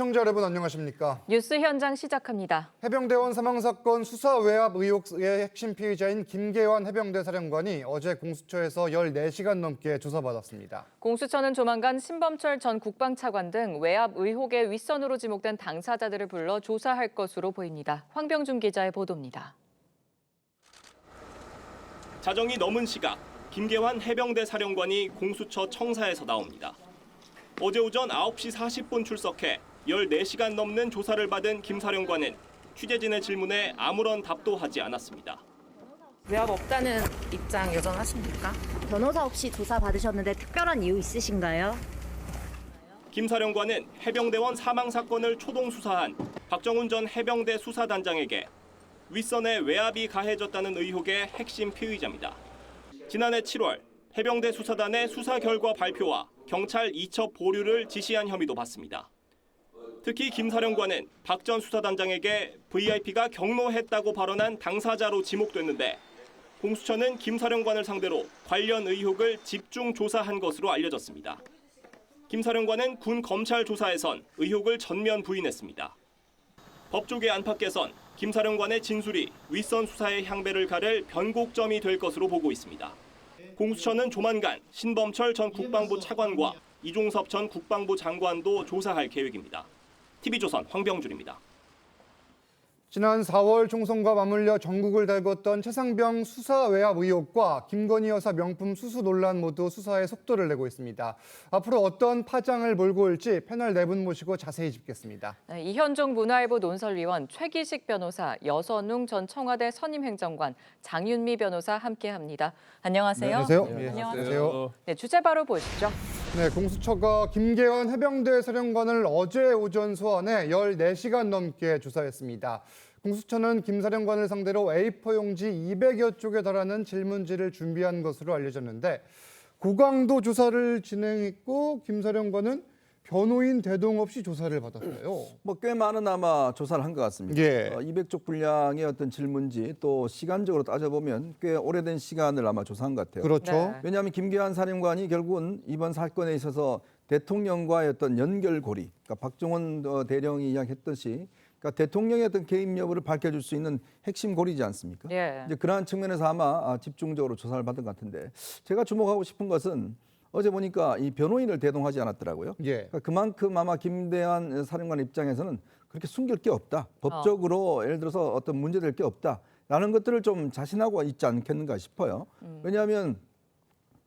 시청자 여러분 안녕하십니까? 뉴스 현장 시작합니다. 해병대원 사망사건 수사 외압 의혹의 핵심 피의자인 김계환 해병대 사령관이 어제 공수처에서 14시간 넘게 조사받았습니다. 공수처는 조만간 신범철 전 국방차관 등 외압 의혹의 윗선으로 지목된 당사자들을 불러 조사할 것으로 보입니다. 황병준 기자의 보도입니다. 자정이 넘은 시각, 김계환 해병대 사령관이 공수처 청사에서 나옵니다. 어제 오전 9시 40분 출석해 14시간 넘는 조사를 받은 김 사령관은 취재진의 질문에 아무런 답도 하지 않았습니다. 외압 없다는 입장 여전하십니까? 변호사 없이 조사 받으셨는데 특별한 이유 있으신가요? 김 사령관은 해병대원 사망 사건을 초동 수사한 박정훈 전 해병대 수사단장에게 윗선에 외압이 가해졌다는 의혹의 핵심 피의자입니다. 지난해 7월 해병대 수사단의 수사 결과 발표와 경찰 이첩 보류를 지시한 혐의도 받습니다. 특히 김 사령관은 박 전 수사단장에게 VIP가 경로했다고 발언한 당사자로 지목됐는데 공수처는 김 사령관을 상대로 관련 의혹을 집중 조사한 것으로 알려졌습니다. 김 사령관은 군 검찰 조사에선 의혹을 전면 부인했습니다. 법조계 안팎에선 김 사령관의 진술이 윗선 수사의 향배를 가를 변곡점이 될 것으로 보고 있습니다. 공수처는 조만간 신범철 전 국방부 차관과 이종섭 전 국방부 장관도 조사할 계획입니다. TV조선 황병준입니다. 지난 4월 총선과 맞물려 전국을 달궜던 최상병 수사 외압 의혹과 김건희 여사 명품 수수 논란 모두 수사에 속도를 내고 있습니다. 앞으로 어떤 파장을 몰고 올지 패널 4분 모시고 자세히 짚겠습니다. 이현종 문화일보 논설위원, 최기식 변호사, 여선웅 전 청와대 선임행정관, 장윤미 변호사 함께합니다. 안녕하세요. 안녕하세요. 네, 안녕하세요. 네, 주제 바로 보시죠. 네, 공수처가 김계환 해병대 사령관을 어제 오전 소환해 14시간 넘게 조사했습니다. 공수처는 김 사령관을 상대로 A4 용지 200여 쪽에 달하는 질문지를 준비한 것으로 알려졌는데 고강도 조사를 진행했고 김 사령관은 변호인 대동 없이 조사를 받았어요. 꽤 많은 아마 조사를 한 것 같습니다. 예. 200쪽 분량의 어떤 질문지 또 시간적으로 따져보면 꽤 오래된 시간을 아마 조사한 것 같아요. 그렇죠. 네. 왜냐하면 김계환 사령관이 결국은 이번 사건에 있어서 대통령과의 어떤 연결고리, 그러니까 박정훈 대령이 이야기했듯이 그러니까 대통령의 어떤 개입 여부를 밝혀줄 수 있는 핵심 고리지 않습니까? 예. 이제 그러한 측면에서 아마 집중적으로 조사를 받은 것 같은데 제가 주목하고 싶은 것은 어제 보니까 이 변호인을 대동하지 않았더라고요. 예. 그러니까 그만큼 아마 김대환 사령관 입장에서는 그렇게 숨길 게 없다. 법적으로 예를 들어서 어떤 문제될 게 없다라는 것들을 좀 자신하고 있지 않겠는가 싶어요. 왜냐하면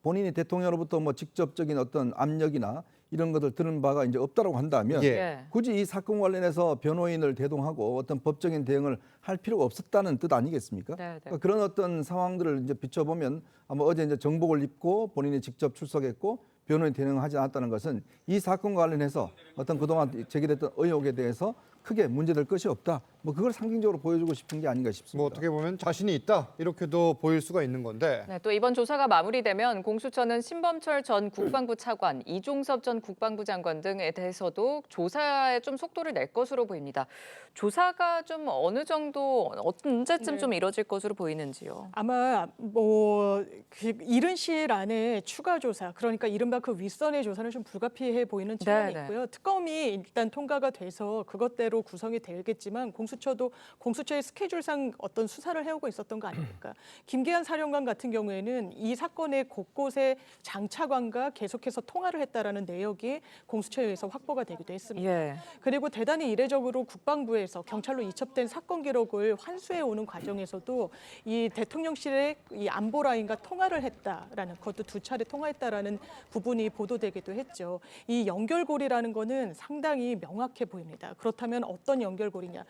본인이 대통령으로부터 뭐 직접적인 어떤 압력이나 이런 것들 들은 바가 이제 없다라고 한다면 예. 굳이 이 사건 관련해서 변호인을 대동하고 어떤 법적인 대응을 할 필요가 없었다는 뜻 아니겠습니까? 네, 네. 그러니까 그런 어떤 상황들을 이제 비춰보면 아마 어제 이제 정복을 입고 본인이 직접 출석했고 변호인 대응하지 않았다는 것은 이 사건 관련해서 어떤 그동안 제기됐던 의혹에 대해서 크게 문제될 것이 없다. 뭐 그걸 상징적으로 보여주고 싶은 게 아닌가 싶습니다. 뭐 어떻게 보면 자신이 있다 이렇게도 보일 수가 있는 건데 네, 또 이번 조사가 마무리되면 공수처는 신범철 전 국방부 차관, 이종섭 전 국방부 장관 등에 대해서도 조사에 좀 속도를 낼 것으로 보입니다. 조사가 좀 어느 정도 언제쯤 좀 이뤄질 것으로 보이는지요? 아마 이른 시일 안에 추가 조사, 그러니까 이른바 그 윗선의 조사는 좀 불가피해 보이는 측면이 네, 네. 있고요. 특검이 일단 통과가 돼서 그것대로 구성이 되겠지만 공수처도 공수처의 스케줄상 어떤 수사를 해오고 있었던 거 아닙니까? 김계환 사령관 같은 경우에는 이 사건의 곳곳에 장차관과 계속해서 통화를 했다라는 내역이 공수처에 의해서 확보가 되기도 했습니다. 예. 그리고 대단히 이례적으로 국방부에서 경찰로 이첩된 사건 기록을 환수해 오는 과정에서도 이 대통령실의 이 안보 라인과 통화를 했다라는, 그것도 2차례 통화했다라는 부분이 보도되기도 했죠. 이 연결고리라는 거는 상당히 명확해 보입니다. 그렇다면 어떤 연결고리냐?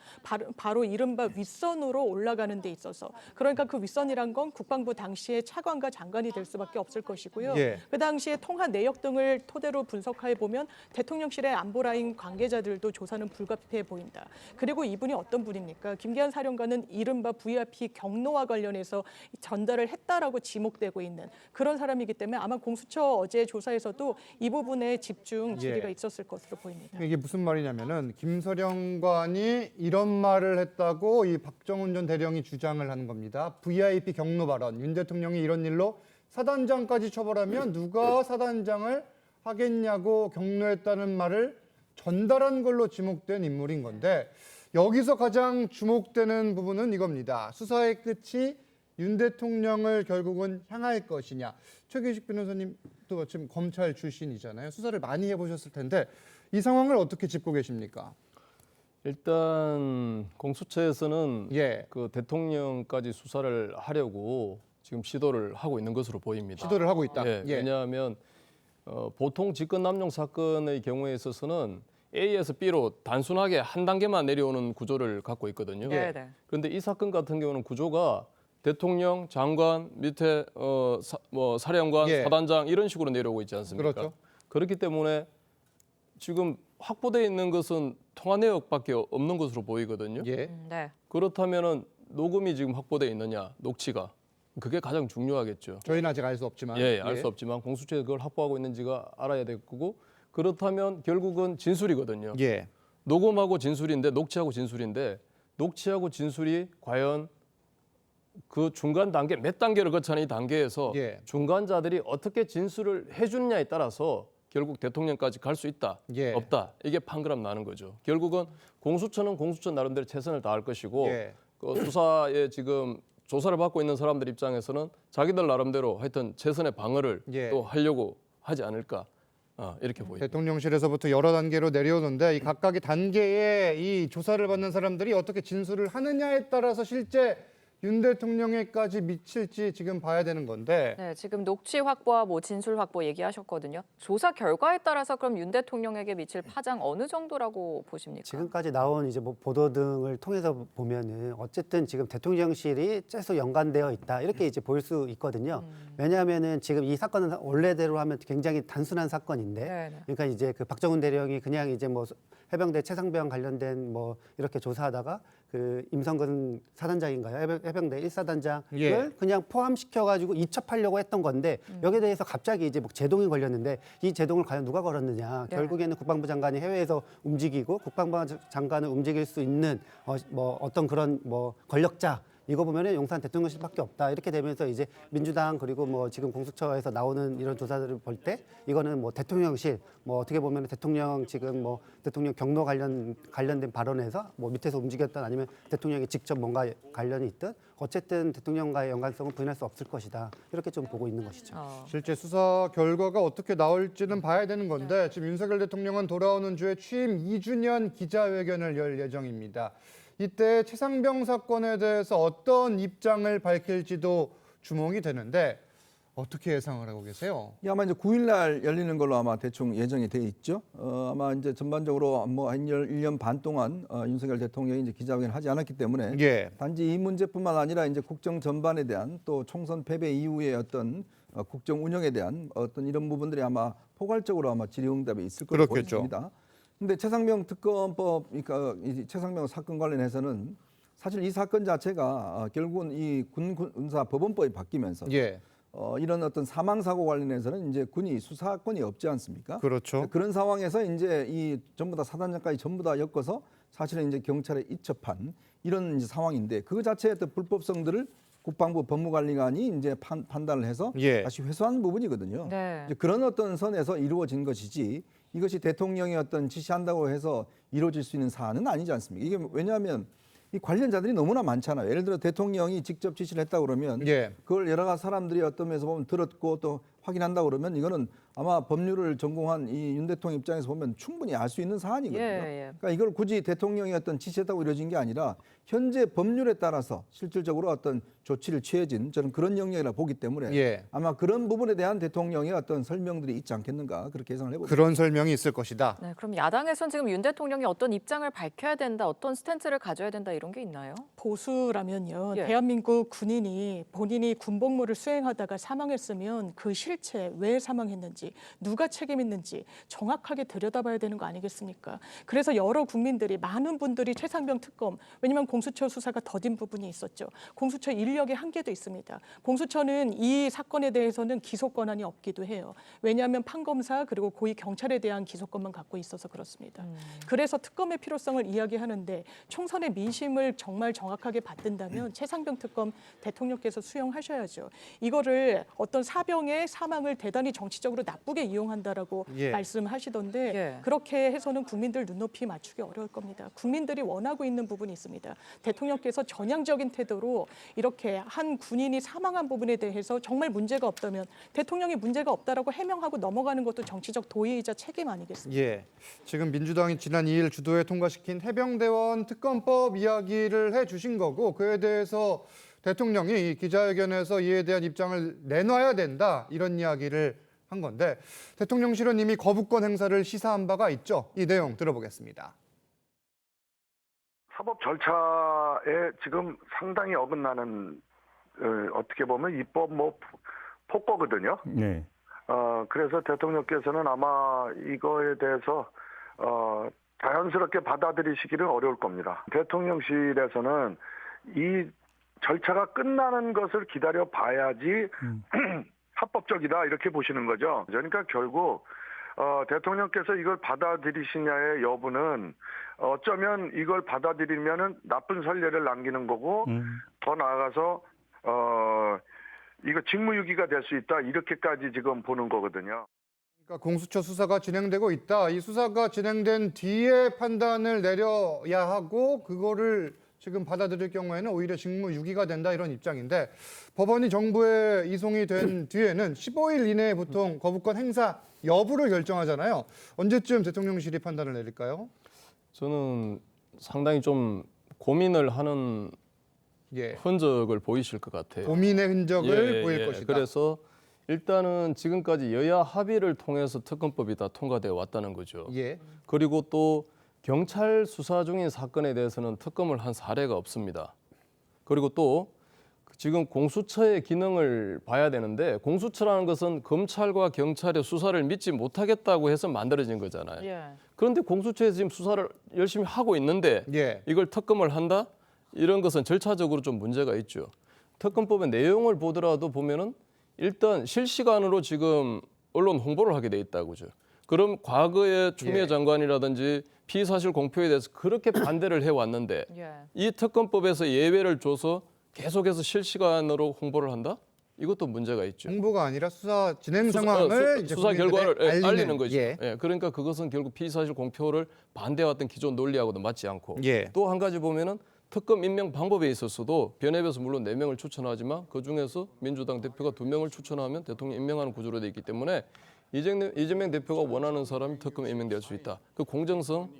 바로 이른바 윗선으로 올라가는 데 있어서, 그러니까 그 윗선이란 건 국방부 당시의 차관과 장관이 될 수밖에 없을 것이고요. 예. 그 당시에 통화 내역 등을 토대로 분석해 보면 대통령실의 안보 라인 관계자들도 조사는 불가피해 보인다. 그리고 이분이 어떤 분입니까? 김계환 사령관은 이른바 VIP 경로와 관련해서 전달을 했다라고 지목되고 있는 그런 사람이기 때문에 아마 공수처 어제 조사에서도 이 부분에 집중 질의가 있었을 것으로 보입니다. 이게 무슨 말이냐면은 김 사령관이 이런 말을 했다고 이 박정훈 전 대령이 주장을 하는 겁니다. VIP 경로 발언, 윤 대통령이 이런 일로 사단장까지 처벌하면 누가 사단장을 하겠냐고 경로했다는 말을 전달한 걸로 지목된 인물인 건데 여기서 가장 주목되는 부분은 이겁니다. 수사의 끝이 윤 대통령을 결국은 향할 것이냐. 최규식 변호사님도 지금 검찰 출신이잖아요. 수사를 많이 해보셨을 텐데 이 상황을 어떻게 짚고 계십니까? 일단 공수처에서는 예, 그 대통령까지 수사를 하려고 지금 시도를 하고 있는 것으로 보입니다. 시도를 하고 있다. 예, 예. 왜냐하면 보통 직권남용 사건의 경우에 있어서는 A에서 B로 단순하게 한 단계만 내려오는 구조를 갖고 있거든요. 네, 네. 그런데 이 사건 같은 경우는 구조가 대통령, 장관, 밑에 사령관, 예. 사단장 이런 식으로 내려오고 있지 않습니까? 그렇죠. 그렇기 때문에 지금 확보되어 있는 것은 통화 내역밖에 없는 것으로 보이거든요. 예. 네. 그렇다면은 녹음이 지금 확보되어 있느냐, 녹취가 그게 가장 중요하겠죠. 저희는 아직 알 수 없지만. 예, 알 수 없지만 공수처에서 그걸 확보하고 있는지가 알아야 될 거고 그렇다면 결국은 진술이거든요. 예. 녹음하고 진술인데 녹취하고 진술인데 녹취하고 진술이 과연 그 중간 단계 몇 단계를 거치는 이 단계에서 예. 중간자들이 어떻게 진술을 해주느냐에 따라서 결국 대통령까지 갈 수 있다, 예. 없다 이게 판가름 나는 거죠. 결국은 공수처는 공수처 나름대로 최선을 다할 것이고 예. 그 수사에 지금 조사를 받고 있는 사람들 입장에서는 자기들 나름대로 하여튼 최선의 방어를 예. 또 하려고 하지 않을까 이렇게 보입니다. 대통령실에서부터 여러 단계로 내려오는데 이 각각의 단계에 이 조사를 받는 사람들이 어떻게 진술을 하느냐에 따라서 실제 윤 대통령에까지 미칠지 지금 봐야 되는 건데 네, 지금 녹취 확보와 뭐 진술 확보 얘기하셨거든요. 조사 결과에 따라서 그럼 윤 대통령에게 미칠 파장 어느 정도라고 보십니까? 지금까지 나온 이제 뭐 보도 등을 통해서 보면은 어쨌든 지금 대통령실이 최소 연관되어 있다 이렇게 이제 볼 수 있거든요. 왜냐하면은 지금 이 사건은 원래대로 하면 굉장히 단순한 사건인데, 네, 네. 그러니까 이제 그 박정훈 대령이 그냥 이제 뭐 해병대 최상병 관련된 뭐 이렇게 조사하다가 그 임성근 사단장인가요? 해병대 1사단장을 예. 그냥 포함시켜가지고 이첩하려고 했던 건데 여기에 대해서 갑자기 이제 뭐 제동이 걸렸는데 이 제동을 과연 누가 걸었느냐? 네. 결국에는 국방부 장관이 해외에서 움직이고 국방부 장관을 움직일 수 있는 뭐 어떤 그런 뭐 권력자. 이거 보면은 용산 대통령실밖에 없다 이렇게 되면서 이제 민주당 그리고 뭐 지금 공수처에서 나오는 이런 조사들을 볼 때 이거는 뭐 대통령실 뭐 어떻게 보면은 대통령 지금 뭐 대통령 경로 관련된 발언에서 뭐 밑에서 움직였던 아니면 대통령이 직접 뭔가 관련이 있든 어쨌든 대통령과의 연관성은 부인할 수 없을 것이다 이렇게 좀 보고 있는 것이죠. 실제 수사 결과가 어떻게 나올지는 봐야 되는 건데 지금 윤석열 대통령은 돌아오는 주에 취임 2주년 기자회견을 열 예정입니다. 이때 최상병 사건에 대해서 어떤 입장을 밝힐지도 주목이 되는데 어떻게 예상을 하고 계세요? 아마 이제 9일날 열리는 걸로 아마 대충 예정이 돼 있죠. 아마 이제 전반적으로 뭐 한 1년 반 동안 윤석열 대통령이 이제 기자회견을 하지 않았기 때문에 예. 단지 이 문제뿐만 아니라 이제 국정 전반에 대한 또 총선 패배 이후의 어떤 국정 운영에 대한 어떤 이런 부분들이 아마 포괄적으로 아마 질의응답에 있을 거로 그렇겠죠. 보입니다. 근데 최상병 특검법, 그러니까 이 최상병 사건 관련해서는 사실 이 사건 자체가 결국은 이 군사 법원법이 바뀌면서 예. 이런 어떤 사망 사고 관련해서는 이제 군이 수사권이 없지 않습니까? 그렇죠. 그런 상황에서 이제 이 전부 다 사단장까지 전부 다 엮어서 사실은 이제 경찰에 이첩한 이런 이제 상황인데 그 자체의 어떤 불법성들을 국방부 법무관리관이 이제 판단을 해서 예. 다시 회수하는 부분이거든요. 네. 이제 그런 어떤 선에서 이루어진 것이지 이것이 대통령이 어떤 지시한다고 해서 이루어질 수 있는 사안은 아니지 않습니까? 이게 왜냐하면 이 관련자들이 너무나 많잖아요. 예를 들어 대통령이 직접 지시를 했다 그러면 예. 그걸 여러 가지 사람들이 어떤 면에서 보면 들었고 또 확인한다 그러면 이거는 아마 법률을 전공한 이 윤 대통령 입장에서 보면 충분히 알 수 있는 사안이거든요. 예, 예. 그러니까 이걸 굳이 대통령이 어떤 지시했다고 이루어진 게 아니라 현재 법률에 따라서 실질적으로 어떤 조치를 취해진 저는 그런 영역이라 보기 때문에 예. 아마 그런 부분에 대한 대통령의 어떤 설명들이 있지 않겠는가 그렇게 예상을 해봅니다. 그런 설명이 있을 것이다. 네, 그럼 야당에선 지금 윤 대통령이 어떤 입장을 밝혀야 된다, 어떤 스탠스를 가져야 된다 이런 게 있나요? 보수라면요. 예. 대한민국 군인이 본인이 군복무를 수행하다가 사망했으면 그 실체 왜 사망했는지 누가 책임있는지 정확하게 들여다봐야 되는 거 아니겠습니까? 그래서 여러 국민들이 많은 분들이 최상병 특검 왜냐하면 공수처 수사가 더딘 부분이 있었죠. 공수처 인력의 한계도 있습니다. 공수처는 이 사건에 대해서는 기소 권한이 없기도 해요. 왜냐하면 판검사 그리고 고위 경찰에 대한 기소권만 갖고 있어서 그렇습니다. 그래서 특검의 필요성을 이야기하는데 총선의 민심을 정말 정확하게 받든다면 최상병 특검 대통령께서 수용하셔야죠. 이거를 어떤 사병의 사망을 대단히 정치적으로 나쁘게 이용한다라고 예. 말씀하시던데 예. 그렇게 해서는 국민들 눈높이 맞추기 어려울 겁니다. 국민들이 원하고 있는 부분이 있습니다. 대통령께서 전향적인 태도로 이렇게 한 군인이 사망한 부분에 대해서 정말 문제가 없다면 대통령이 문제가 없다라고 해명하고 넘어가는 것도 정치적 도의이자 책임 아니겠습니까? 예. 지금 민주당이 지난 2일 주도에 통과시킨 해병대원 특검법 이야기를 해주신 거고 그에 대해서 대통령이 기자회견에서 이에 대한 입장을 내놔야 된다 이런 이야기를 한 건데 대통령실은 이미 거부권 행사를 시사한 바가 있죠. 이 내용 들어보겠습니다. 사법 절차에 지금 상당히 어긋나는 어떻게 보면 입법 폭거거든요. 네. 그래서 대통령께서는 아마 이거에 대해서 자연스럽게 받아들이시기는 어려울 겁니다. 대통령실에서는 이 절차가 끝나는 것을 기다려 봐야지 합법적이다 이렇게 보시는 거죠. 그러니까 결국 대통령께서 이걸 받아들이시냐의 여부는 어쩌면 이걸 받아들이면은 나쁜 선례를 남기는 거고 더 나아가서 이거 직무유기가 될 수 있다 이렇게까지 지금 보는 거거든요. 그러니까 공수처 수사가 진행되고 있다. 이 수사가 진행된 뒤에 판단을 내려야 하고 그거를 지금 받아들일 경우에는 오히려 직무유기가 된다 이런 입장인데 법원이 정부에 이송이 된 뒤에는 15일 이내에 보통 거부권 행사 여부를 결정하잖아요. 언제쯤 대통령실이 판단을 내릴까요? 저는 상당히 좀 고민을 하는 예. 흔적을 보이실 것 같아요. 고민의 흔적을 보일 것이다. 그래서 일단은 지금까지 여야 합의를 통해서 특검법이 다 통과되어 왔다는 거죠. 예. 그리고 또 경찰 수사 중인 사건에 대해서는 특검을 한 사례가 없습니다. 그리고 또 지금 공수처의 기능을 봐야 되는데 공수처라는 것은 검찰과 경찰의 수사를 믿지 못하겠다고 해서 만들어진 거잖아요. 예. 그런데 공수처에서 지금 수사를 열심히 하고 있는데 예. 이걸 특검을 한다? 이런 것은 절차적으로 좀 문제가 있죠. 특검법의 내용을 보더라도 보면은 일단 실시간으로 지금 언론 홍보를 하게 돼 있다고죠. 그럼 과거에 추미애 예. 장관이라든지 피의사실 공표에 대해서 그렇게 반대를 해왔는데 예. 이 특검법에서 예외를 줘서 계속해서 실시간으로 홍보를 한다? 이것도 문제가 있죠. 홍보가 아니라 수사 진행 상황을 이제 수사 결과를 국민들에게 알리는 거죠. 예. 예, 그러니까 그것은 결국 피의사실 공표를 반대해왔던 기존 논리하고도 맞지 않고 예. 또 한 가지 보면은 특검 임명 방법에 있어서도 변협에서 물론 4명을 추천하지만 그중에서 민주당 대표가 2명을 추천하면 대통령 임명하는 구조로 돼 있기 때문에 이재명 대표가 원하는 사람이 특검 임명될 수 있다. 그 공정성,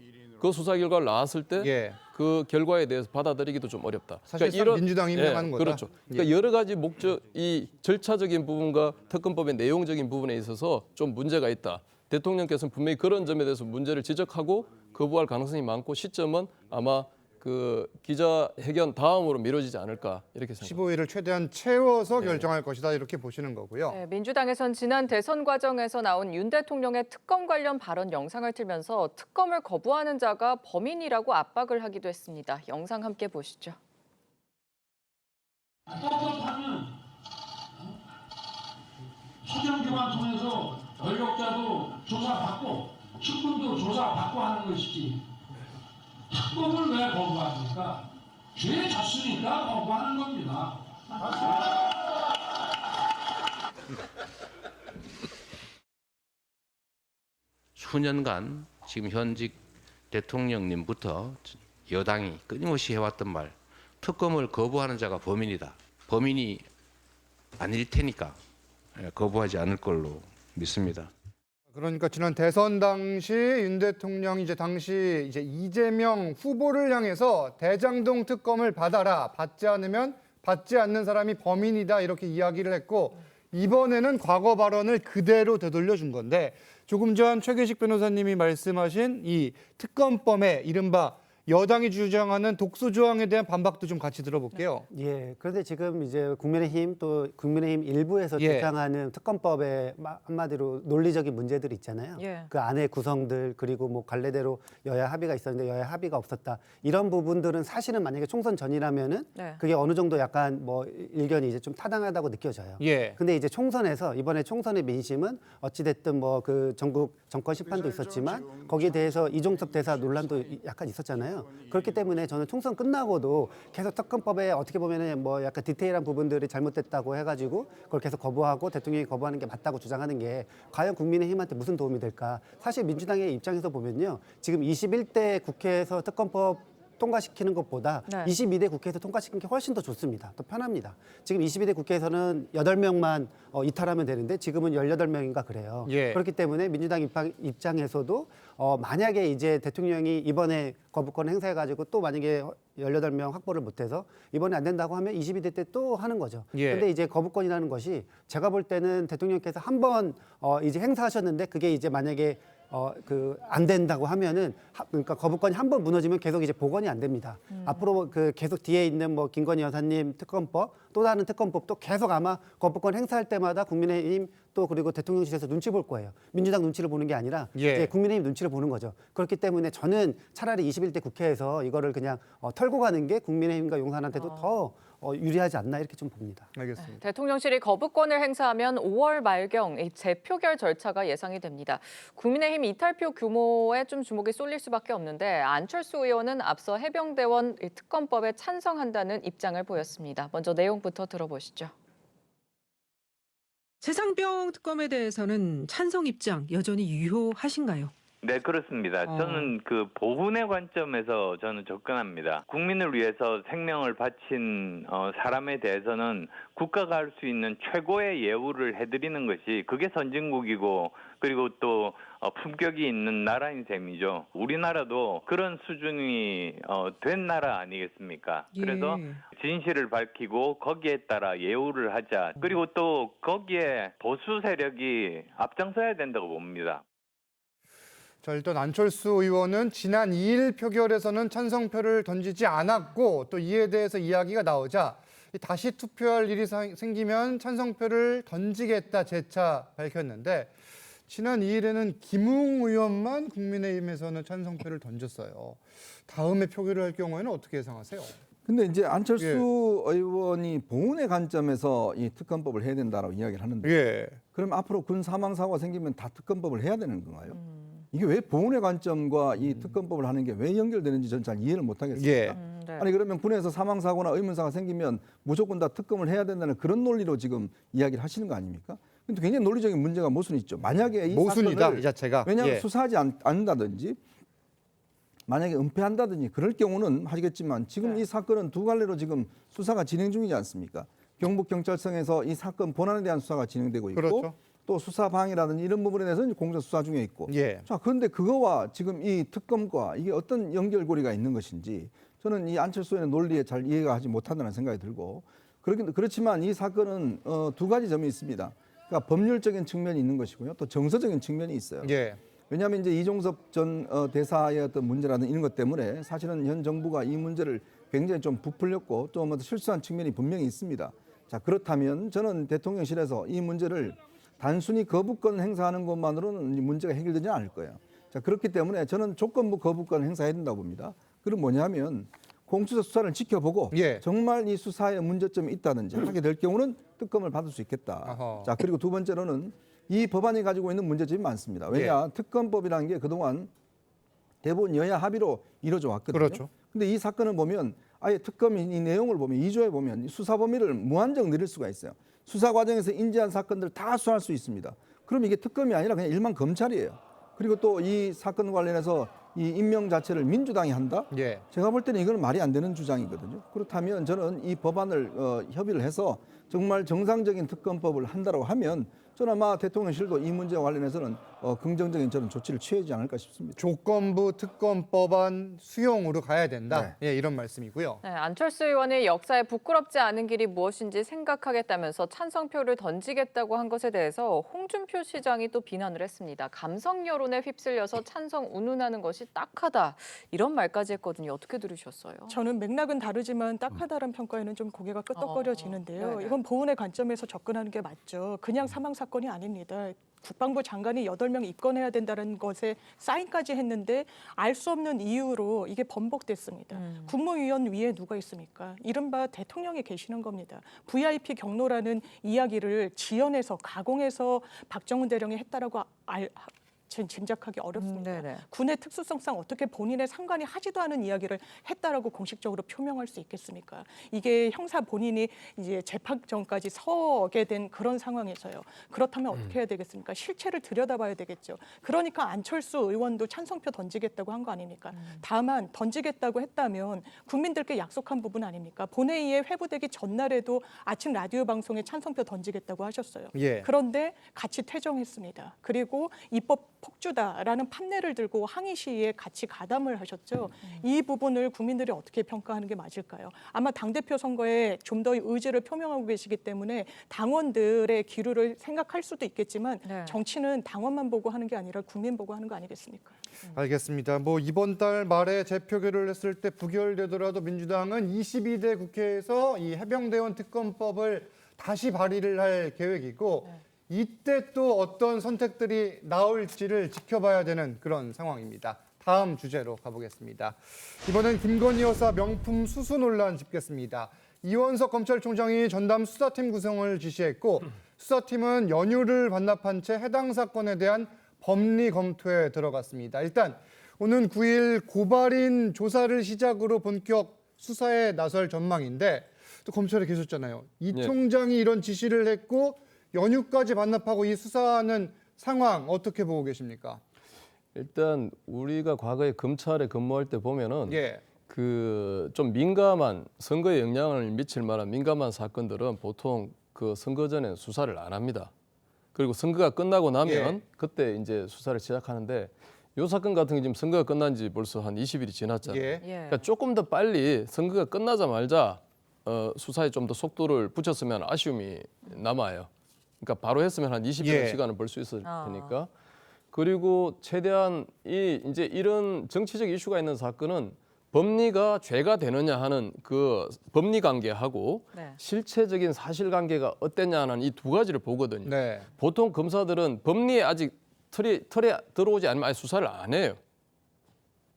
그 수사 결과를 나왔을 때 예. 그 결과에 대해서 받아들이기도 좀 어렵다. 사실상 민주당이 임명하는 거다. 그렇죠. 그러니까 여러 가지 목적, 이 절차적인 부분과 특검법의 내용적인 부분에 있어서 좀 문제가 있다. 대통령께서는 분명히 그런 점에 대해서 문제를 지적하고 거부할 가능성이 많고 시점은 아마 그 기자회견 다음으로 미뤄지지 않을까 이렇게 생각합니다. 15일을 최대한 채워서 결정할 것이다 이렇게 보시는 거고요. 네, 민주당에선 지난 대선 과정에서 나온 윤 대통령의 특검 관련 발언 영상을 틀면서 특검을 거부하는 자가 범인이라고 압박을 하기도 했습니다. 영상 함께 보시죠. 떳떳하면 수정기관 통해서 권력자도 조사받고 측근도 조사받고 하는 것이지 특검을 왜 거부합니까? 죄 졌으니까 거부하는 겁니다. 수년간 지금 현직 대통령님부터 여당이 끊임없이 해왔던 말, 특검을 거부하는 자가 범인이다. 범인이 아닐 테니까 거부하지 않을 걸로 믿습니다. 그러니까 지난 대선 당시 윤 대통령이 당시 이재명 후보를 향해서 대장동 특검을 받아라. 받지 않으면 받지 않는 사람이 범인이다. 이렇게 이야기를 했고 이번에는 과거 발언을 그대로 되돌려 준 건데 조금 전 최계식 변호사님이 말씀하신 이 특검법의 이른바 여당이 주장하는 독소 조항에 대한 반박도 좀 같이 들어볼게요. 예. 그런데 지금 이제 국민의힘 또 국민의힘 일부에서 예. 주장하는 특검법의 한마디로 논리적인 문제들이 있잖아요. 예. 그 안에 구성들 그리고 뭐 갈래대로 여야 합의가 있었는데 여야 합의가 없었다. 이런 부분들은 사실은 만약에 총선 전이라면은 네. 그게 어느 정도 약간 뭐 일견이 이제 좀 타당하다고 느껴져요. 예. 근데 이제 총선에서 이번에 총선의 민심은 어찌됐든 뭐 그 전국 정권 심판도 있었지만 거기에 대해서 이종섭 대사 논란도 약간 있었잖아요. 아니잖아요. 그렇기 때문에 저는 총선 끝나고도 계속 특검법에 어떻게 보면은 뭐 약간 디테일한 부분들이 잘못됐다고 해가지고 그걸 계속 거부하고 대통령이 거부하는 게 맞다고 주장하는 게 과연 국민의힘한테 무슨 도움이 될까? 사실 민주당의 입장에서 보면요, 지금 21대 국회에서 특검법 통과시키는 것보다 네. 22대 국회에서 통과시키는 게 훨씬 더 좋습니다. 더 편합니다. 지금 22대 국회에서는 8명만 이탈하면 되는데 지금은 18명인가 그래요. 예. 그렇기 때문에 민주당 입장에서도 만약에 이제 대통령이 이번에 거부권 행사해가지고 또 만약에 18명 확보를 못해서 이번에 안 된다고 하면 22대 때 또 하는 거죠. 예. 근데 이제 거부권이라는 것이 제가 볼 때는 대통령께서 한 번 이제 행사하셨는데 그게 이제 만약에 안 된다고 하면은 그러니까 거부권이 한 번 무너지면 계속 이제 복원이 안 됩니다. 앞으로 계속 뒤에 있는 뭐 김건희 여사님 특검법 또 다른 특검법도 계속 아마 거부권 행사할 때마다 국민의힘 또 그리고 대통령실에서 눈치 볼 거예요. 민주당 눈치를 보는 게 아니라 예. 이제 국민의힘 눈치를 보는 거죠. 그렇기 때문에 저는 차라리 21대 국회에서 이거를 그냥 털고 가는 게 국민의힘과 용산한테도 더 유리하지 않나 이렇게 좀 봅니다. 알겠습니다. 대통령실이 거부권을 행사하면 5월 말경 이 재표결 절차가 예상이 됩니다. 국민의힘 이탈표 규모에 좀 주목이 쏠릴 수밖에 없는데 안철수 의원은 앞서 해병대원 특검법에 찬성한다는 입장을 보였습니다. 먼저 내용부터 들어보시죠. 최상병 특검에 대해서는 찬성 입장 여전히 유효하신가요? 네, 그렇습니다. 저는 그 보훈의 관점에서 저는 접근합니다. 국민을 위해서 생명을 바친 사람에 대해서는 국가가 할 수 있는 최고의 예우를 해드리는 것이 그게 선진국이고 그리고 또 품격이 있는 나라인 셈이죠. 우리나라도 그런 수준이 된 나라 아니겠습니까? 예. 그래서 진실을 밝히고 거기에 따라 예우를 하자. 그리고 또 거기에 보수 세력이 앞장서야 된다고 봅니다. 자, 일단 안철수 의원은 지난 2일 표결에서는 찬성표를 던지지 않았고 또 이에 대해서 이야기가 나오자 다시 투표할 일이 생기면 찬성표를 던지겠다 재차 밝혔는데 지난 2일에는 김웅 의원만 국민의힘에서는 찬성표를 던졌어요. 다음에 표결을 할 경우에는 어떻게 예상하세요? 근데 이제 안철수 의원이 보훈의 관점에서 이 특검법을 해야 된다라고 이야기를 하는데 그럼 앞으로 군 사망 사고가 생기면 다 특검법을 해야 되는 건가요? 이게 왜 보훈의 관점과 이 특검법을 하는 게 왜 연결되는지 저는 잘 이해를 못 하겠습니다. 네. 아니 그러면 군에서 사망 사고나 의문사가 생기면 무조건 다 특검을 해야 된다는 그런 논리로 지금 이야기를 하시는 거 아닙니까? 근데 굉장히 논리적인 문제가 모순이 있죠. 만약에 이 모순이다 사건을 이 자체가. 왜냐하면 수사하지 않는다든지 만약에 은폐한다든지 그럴 경우는 하시겠지만 지금 이 사건은 두 갈래로 지금 수사가 진행 중이지 않습니까? 경북경찰청에서 이 사건 본안에 대한 수사가 진행되고 있고 그렇죠. 또 수사 방해라든지 이런 부분에 대해서는 공적 수사 중에 있고. 자, 그런데 그거와 지금 이 특검과 이게 어떤 연결고리가 있는 것인지 저는 이 안철수 의원의 논리에 잘 이해가 하지 못한다는 생각이 들고 그렇지만 이 사건은 두 가지 점이 있습니다. 그러니까 법률적인 측면이 있는 것이고요. 또 정서적인 측면이 있어요. 왜냐하면 이제 이종섭 전 대사의 어떤 문제라든 이런 것 때문에 사실은 현 정부가 이 문제를 굉장히 좀 부풀렸고 좀 실수한 측면이 분명히 있습니다. 자, 그렇다면 저는 대통령실에서 이 문제를 단순히 거부권 행사하는 것만으로는 문제가 해결되지 않을 거예요. 자, 그렇기 때문에 저는 조건부 거부권 행사해야 된다고 봅니다. 그럼 뭐냐면 공수처 수사를 지켜보고 정말 이 수사에 문제점이 있다든지 하게 될 경우는 특검을 받을 수 있겠다. 자, 그리고 두 번째로는 이 법안이 가지고 있는 문제점이 많습니다. 왜냐, 특검법이라는 게 그동안 대부분 여야 합의로 이루어져 왔거든요. 그렇죠. 근데 이 사건을 보면 아예 특검 이 내용을 보면 2조에 보면 수사 범위를 무한정 늘릴 수가 있어요. 수사 과정에서 인지한 사건들 다 수사할 수 있습니다. 그럼 이게 특검이 아니라 그냥 일반 검찰이에요. 그리고 또 이 사건 관련해서 이 임명 자체를 민주당이 한다? 제가 볼 때는 이건 말이 안 되는 주장이거든요. 그렇다면 저는 이 법안을 협의를 해서 정말 정상적인 특검법을 한다고 하면 저는 아마 대통령실도 이 문제와 관련해서는 긍정적인 저는 조치를 취하지 않을까 싶습니다. 조건부 특검법안 수용으로 가야 된다. 이런 말씀이고요. 네, 안철수 의원이 역사에 부끄럽지 않은 길이 무엇인지 생각하겠다면서 찬성표를 던지겠다고 한 것에 대해서 홍준표 시장이 또 비난을 했습니다. 감성 여론에 휩쓸려서 찬성 운운하는 것이 딱하다. 이런 말까지 했거든요. 어떻게 들으셨어요? 저는 맥락은 다르지만 딱하다는 평가에는 좀 고개가 끄덕거려지는데요. 이건 보훈의 관점에서 접근하는 게 맞죠. 그냥 사망 사건이 아닙니다. 국방부 장관이 8명 입건해야 된다는 것에 사인까지 했는데 알 수 없는 이유로 이게 번복됐습니다. 국무위원 위에 누가 있습니까? 이른바 대통령이 계시는 겁니다. VIP 경로라는 이야기를 지어내서 가공해서 박정훈 대령이 했다라고 지금 짐작하기 어렵습니다. 네네. 군의 특수성상 어떻게 본인의 상관이 하지도 않은 이야기를 했다라고 공식적으로 표명할 수 있겠습니까? 이게 형사 본인이 이제 재판정까지 서게 된 그런 상황에서요. 그렇다면 어떻게 해야 되겠습니까? 실체를 들여다봐야 되겠죠. 그러니까 안철수 의원도 찬성표 던지겠다고 한 거 아닙니까? 다만 던지겠다고 했다면 국민들께 약속한 부분 아닙니까? 본회의에 회부되기 전날에도 아침 라디오 방송에 찬성표 던지겠다고 하셨어요. 예. 그런데 같이 퇴정했습니다. 그리고 입법 폭주다라는 판례를 들고 항의 시위에 같이 가담을 하셨죠. 이 부분을 국민들이 어떻게 평가하는 게 맞을까요? 아마 당대표 선거에 좀 더 의지를 표명하고 계시기 때문에 당원들의 기류를 생각할 수도 있겠지만 네. 정치는 당원만 보고 하는 게 아니라 국민 보고 하는 거 아니겠습니까? 알겠습니다. 뭐 이번 달 말에 재표결을 했을 때 부결되더라도 민주당은 22대 국회에서 이 해병대원 특검법을 다시 발의를 할 계획이고 이때 또 어떤 선택들이 나올지를 지켜봐야 되는 그런 상황입니다. 다음 주제로 가보겠습니다. 이번엔 김건희 여사 명품 수수 논란 짚겠습니다. 이원석 검찰총장이 전담 수사팀 구성을 지시했고 수사팀은 연휴를 반납한 채 해당 사건에 대한 법리 검토에 들어갔습니다. 일단 오는 9일 고발인 조사를 시작으로 본격 수사에 나설 전망인데 또 검찰에 계셨잖아요. 이 네. 총장이 이런 지시를 했고 연휴까지 반납하고 이 수사하는 상황 어떻게 보고 계십니까? 일단 우리가 과거에 검찰에 근무할 때 보면은 예. 그 좀 민감한 선거에 영향을 미칠 만한 민감한 사건들은 보통 그 선거 전에 수사를 안 합니다. 그리고 선거가 끝나고 나면 그때 이제 수사를 시작하는데 이 사건 같은 게 지금 선거가 끝난 지 벌써 한 20일이 지났잖아요. 예. 그러니까 조금 더 빨리 선거가 끝나자마자 수사에 좀 더 속도를 붙였으면 아쉬움이 남아요. 그러니까 바로 했으면 한 20일의 시간을 벌 수 있을 테니까. 그리고 최대한 이제 이런 정치적 이슈가 있는 사건은 법리가 죄가 되느냐 하는 그 법리 관계하고 실체적인 사실관계가 어땠냐는 이 두 가지를 보거든요. 네. 보통 검사들은 법리에 아직 틀에 들어오지 않으면 아예 수사를 안 해요.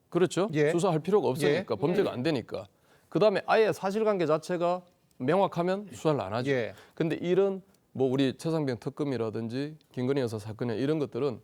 그렇죠? 예. 수사할 필요가 없으니까 범죄가 안 되니까. 그다음에 아예 사실관계 자체가 명확하면 수사를 안 하죠. 근데 이런 뭐 우리 최상병 특검이라든지 김건희 여사 사건에 이런 것들은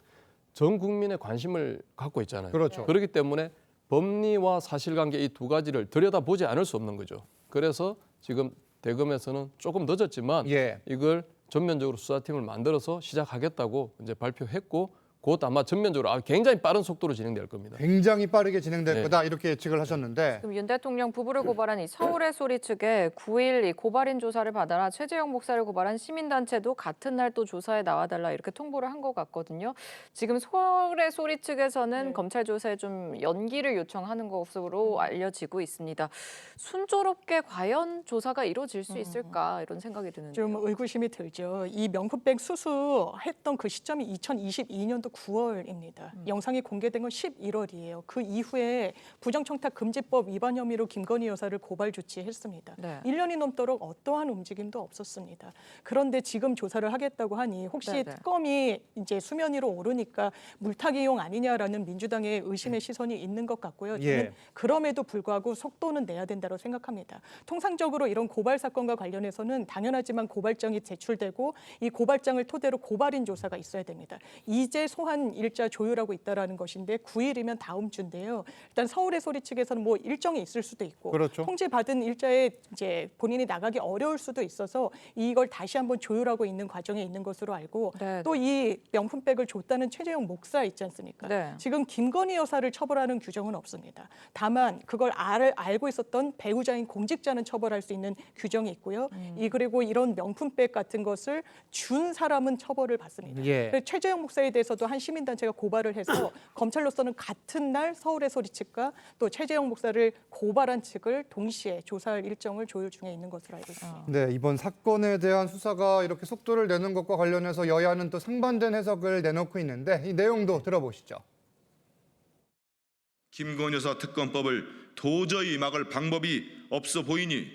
전 국민의 관심을 갖고 있잖아요. 그렇죠. 그렇기 때문에 법리와 사실관계 이 두 가지를 들여다보지 않을 수 없는 거죠. 그래서 지금 대검에서는 조금 늦었지만 이걸 전면적으로 수사팀을 만들어서 시작하겠다고 이제 발표했고 곧 아마 전면적으로 굉장히 빠른 속도로 진행될 겁니다. 굉장히 빠르게 진행될 거다 이렇게 예측을 하셨는데 지금 윤 대통령 부부를 고발한 이 서울의 소리 측에 9일 이 고발인 조사를 받아라 최재형 목사를 고발한 시민단체도 같은 날 또 조사에 나와달라 이렇게 통보를 한 것 같거든요. 지금 서울의 소리 측에서는 검찰 조사에 좀 연기를 요청하는 것으로 알려지고 있습니다. 순조롭게 과연 조사가 이루어질 수 있을까 이런 생각이 드는데요. 좀 의구심이 들죠. 이 명품백 수수했던 그 시점이 2022년도 9월입니다. 영상이 공개된 건 11월이에요. 그 이후에 부정청탁 금지법 위반 혐의로 김건희 여사를 고발 조치했습니다. 1년이 넘도록 어떠한 움직임도 없었습니다. 그런데 지금 조사를 하겠다고 하니 혹시 특검이 이제 수면 위로 오르니까 물타기용 아니냐라는 민주당의 의심의 시선이 있는 것 같고요. 저는 그럼에도 불구하고 속도는 내야 된다고 생각합니다. 통상적으로 이런 고발 사건과 관련해서는 당연하지만 고발장이 제출되고 이 고발장을 토대로 고발인 조사가 있어야 됩니다. 이제 소환 일자 조율하고 있다라는 것인데 9일이면 다음 주인데요. 일단 서울의 소리 측에서는 뭐 일정이 있을 수도 있고 통지받은 일자에 이제 본인이 나가기 어려울 수도 있어서 이걸 다시 한번 조율하고 있는 과정에 있는 것으로 알고 또 이 명품백을 줬다는 최재형 목사 있지 않습니까? 지금 김건희 여사를 처벌하는 규정은 없습니다. 다만 그걸 알고 있었던 배우자인 공직자는 처벌할 수 있는 규정이 있고요. 그리고 이런 명품백 같은 것을 준 사람은 처벌을 받습니다. 최재형 목사에 대해서도 한 시민단체가 고발을 해서 검찰로서는 같은 날 서울의 소리 측과 또 최재형 목사를 고발한 측을 동시에 조사할 일정을 조율 중에 있는 것으로 알고 있습니다. 네, 이번 사건에 대한 수사가 이렇게 속도를 내는 것과 관련해서 여야는 또 상반된 해석을 내놓고 있는데 이 내용도 들어보시죠. 김건희 여사 특검법을 도저히 막을 방법이 없어 보이니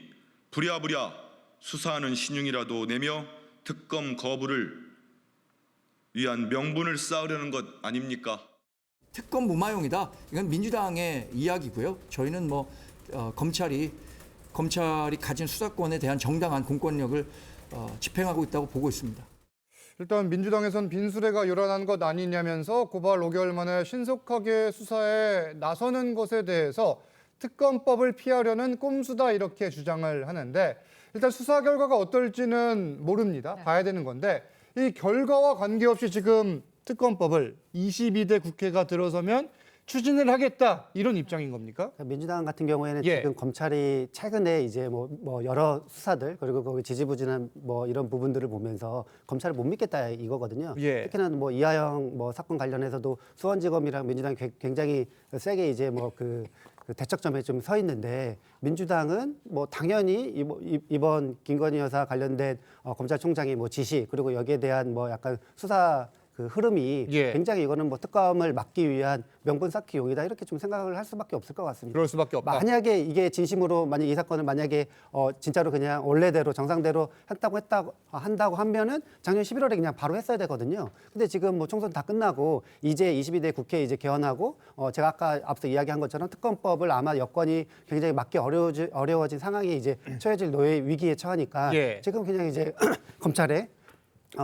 부랴부랴 수사하는 신용이라도 내며 특검 거부를 위한 명분을 쌓으려는 것 아닙니까? 특검 무마용이다. 이건 민주당의 이야기고요. 저희는 뭐 검찰이 가진 수사권에 대한 정당한 공권력을 집행하고 있다고 보고 있습니다. 일단 민주당에선 빈수레가 요란한 것 아니냐면서 고발 5개월 만에 신속하게 수사에 나서는 것에 대해서 특검법을 피하려는 꼼수다 이렇게 주장을 하는데 일단 수사 결과가 어떨지는 모릅니다. 봐야 되는 건데 이 결과와 관계없이 지금 특검법을 22대 국회가 들어서면 추진을 하겠다 이런 입장인 겁니까? 민주당 같은 경우에는 예. 지금 검찰이 최근에 이제 뭐 여러 수사들 그리고 거기 지지부진한 뭐 이런 부분들을 보면서 검찰을 못 믿겠다 이거거든요. 예. 특히나 뭐 이하영 뭐 사건 관련해서도 수원지검이랑 민주당이 굉장히 세게 이제 뭐 그 대척점에 좀 서 있는데 민주당은 뭐 당연히 이번 김건희 여사 관련된 검찰총장의 뭐 지시 그리고 여기에 대한 뭐 약간 수사 그 흐름이 예. 굉장히 이거는 뭐 특검을 막기 위한 명분 쌓기용이다 이렇게 좀 생각을 할 수밖에 없을 것 같습니다. 그럴 수밖에 없다. 만약에 이게 진심으로 만약 이 사건을 만약에 진짜로 그냥 원래대로 정상대로 한다고 하면은 작년 11월에 그냥 바로 했어야 되거든요. 근데 지금 뭐 총선 다 끝나고 이제 22대 국회 이제 개헌하고 제가 아까 앞서 이야기한 것처럼 특검법을 아마 여건이 굉장히 막기 어려워진 상황에 이제 처해질 노예 위기에 처하니까 예. 지금 그냥 이제 검찰에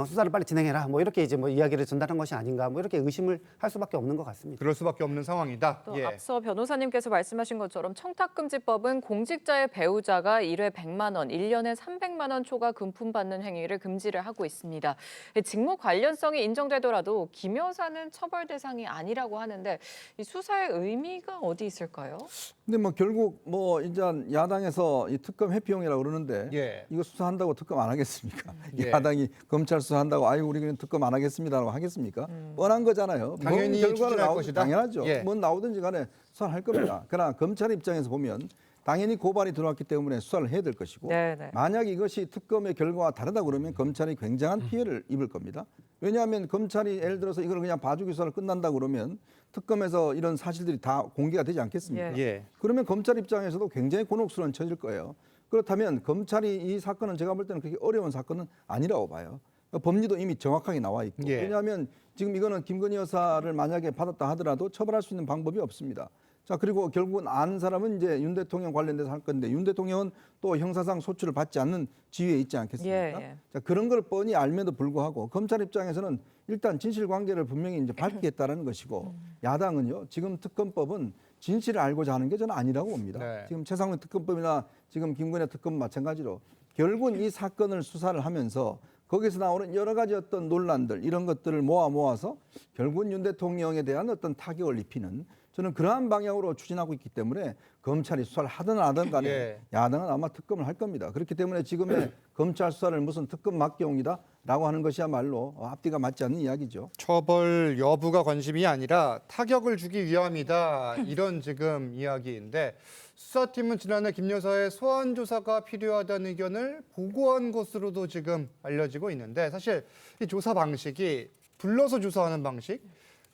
수사를 빨리 진행해라. 뭐 이렇게 이제 뭐 이야기를 전달한 것이 아닌가. 뭐 이렇게 의심을 할 수밖에 없는 것 같습니다. 그럴 수밖에 없는 상황이다. 또 예. 앞서 변호사님께서 말씀하신 것처럼 청탁금지법은 공직자의 배우자가 1회 100만 원, 1년에 300만 원 초과 금품 받는 행위를 금지를 하고 있습니다. 직무 관련성이 인정되더라도 김 여사는 처벌 대상이 아니라고 하는데 이 수사의 의미가 어디 있을까요? 근데 뭐 결국 뭐 이제 야당에서 이 특검 회피용이라고 그러는데 예. 이거 수사한다고 특검 안 하겠습니까? 예. 야당이 검찰 수사한다고 아이고 우리는 특검 안 하겠습니다라고 하겠습니까? 뻔한 거잖아요. 당연히 뭔 결과를 추진할 나오든 것이다. 당연하죠. 예. 뭔 나오든지 간에 수사를 할 겁니다. 그러나 검찰 입장에서 보면 당연히 고발이 들어왔기 때문에 수사를 해야 될 것이고 네네. 만약 이것이 특검의 결과와 다르다 그러면 검찰이 굉장한 피해를 입을 겁니다. 왜냐하면 검찰이 예를 들어서 이걸 그냥 봐주기 수사를 끝난다 그러면 특검에서 이런 사실들이 다 공개가 되지 않겠습니까? 예. 그러면 검찰 입장에서도 굉장히 곤혹스러운 처질 거예요. 그렇다면 검찰이 이 사건은 제가 볼 때는 그렇게 어려운 사건은 아니라고 봐요. 법리도 이미 정확하게 나와 있고 예. 왜냐하면 지금 이거는 김건희 여사를 만약에 받았다 하더라도 처벌할 수 있는 방법이 없습니다. 자 그리고 결국은 아는 사람은 이제 윤 대통령 관련돼서 할 건데 윤 대통령은 또 형사상 소출을 받지 않는 지위에 있지 않겠습니까? 예. 자 그런 걸 뻔히 알면도 불구하고 검찰 입장에서는 일단 진실관계를 분명히 이제 밝히겠다라는 것이고 야당은요 지금 특검법은 진실을 알고자 하는 게 저는 아니라고 봅니다. 네. 지금 최상훈 특검법이나 지금 김건희 특검 마찬가지로 결국은 이 사건을 수사를 하면서 거기서 나오는 여러 가지 어떤 논란들 이런 것들을 모아서 결국은 윤 대통령에 대한 어떤 타격을 입히는 저는 그러한 방향으로 추진하고 있기 때문에 검찰이 수사를 하든 안 하든 간에 예. 야당은 아마 특검을 할 겁니다. 그렇기 때문에 지금의 검찰 수사를 무슨 특검 막경이다라고 하는 것이야말로 앞뒤가 맞지 않는 이야기죠. 처벌 여부가 관심이 아니라 타격을 주기 위함이다 이런 지금 이야기인데 수사팀은 지난해 김 여사의 소환 조사가 필요하다는 의견을 보고한 것으로도 지금 알려지고 있는데 사실 이 조사 방식이 불러서 조사하는 방식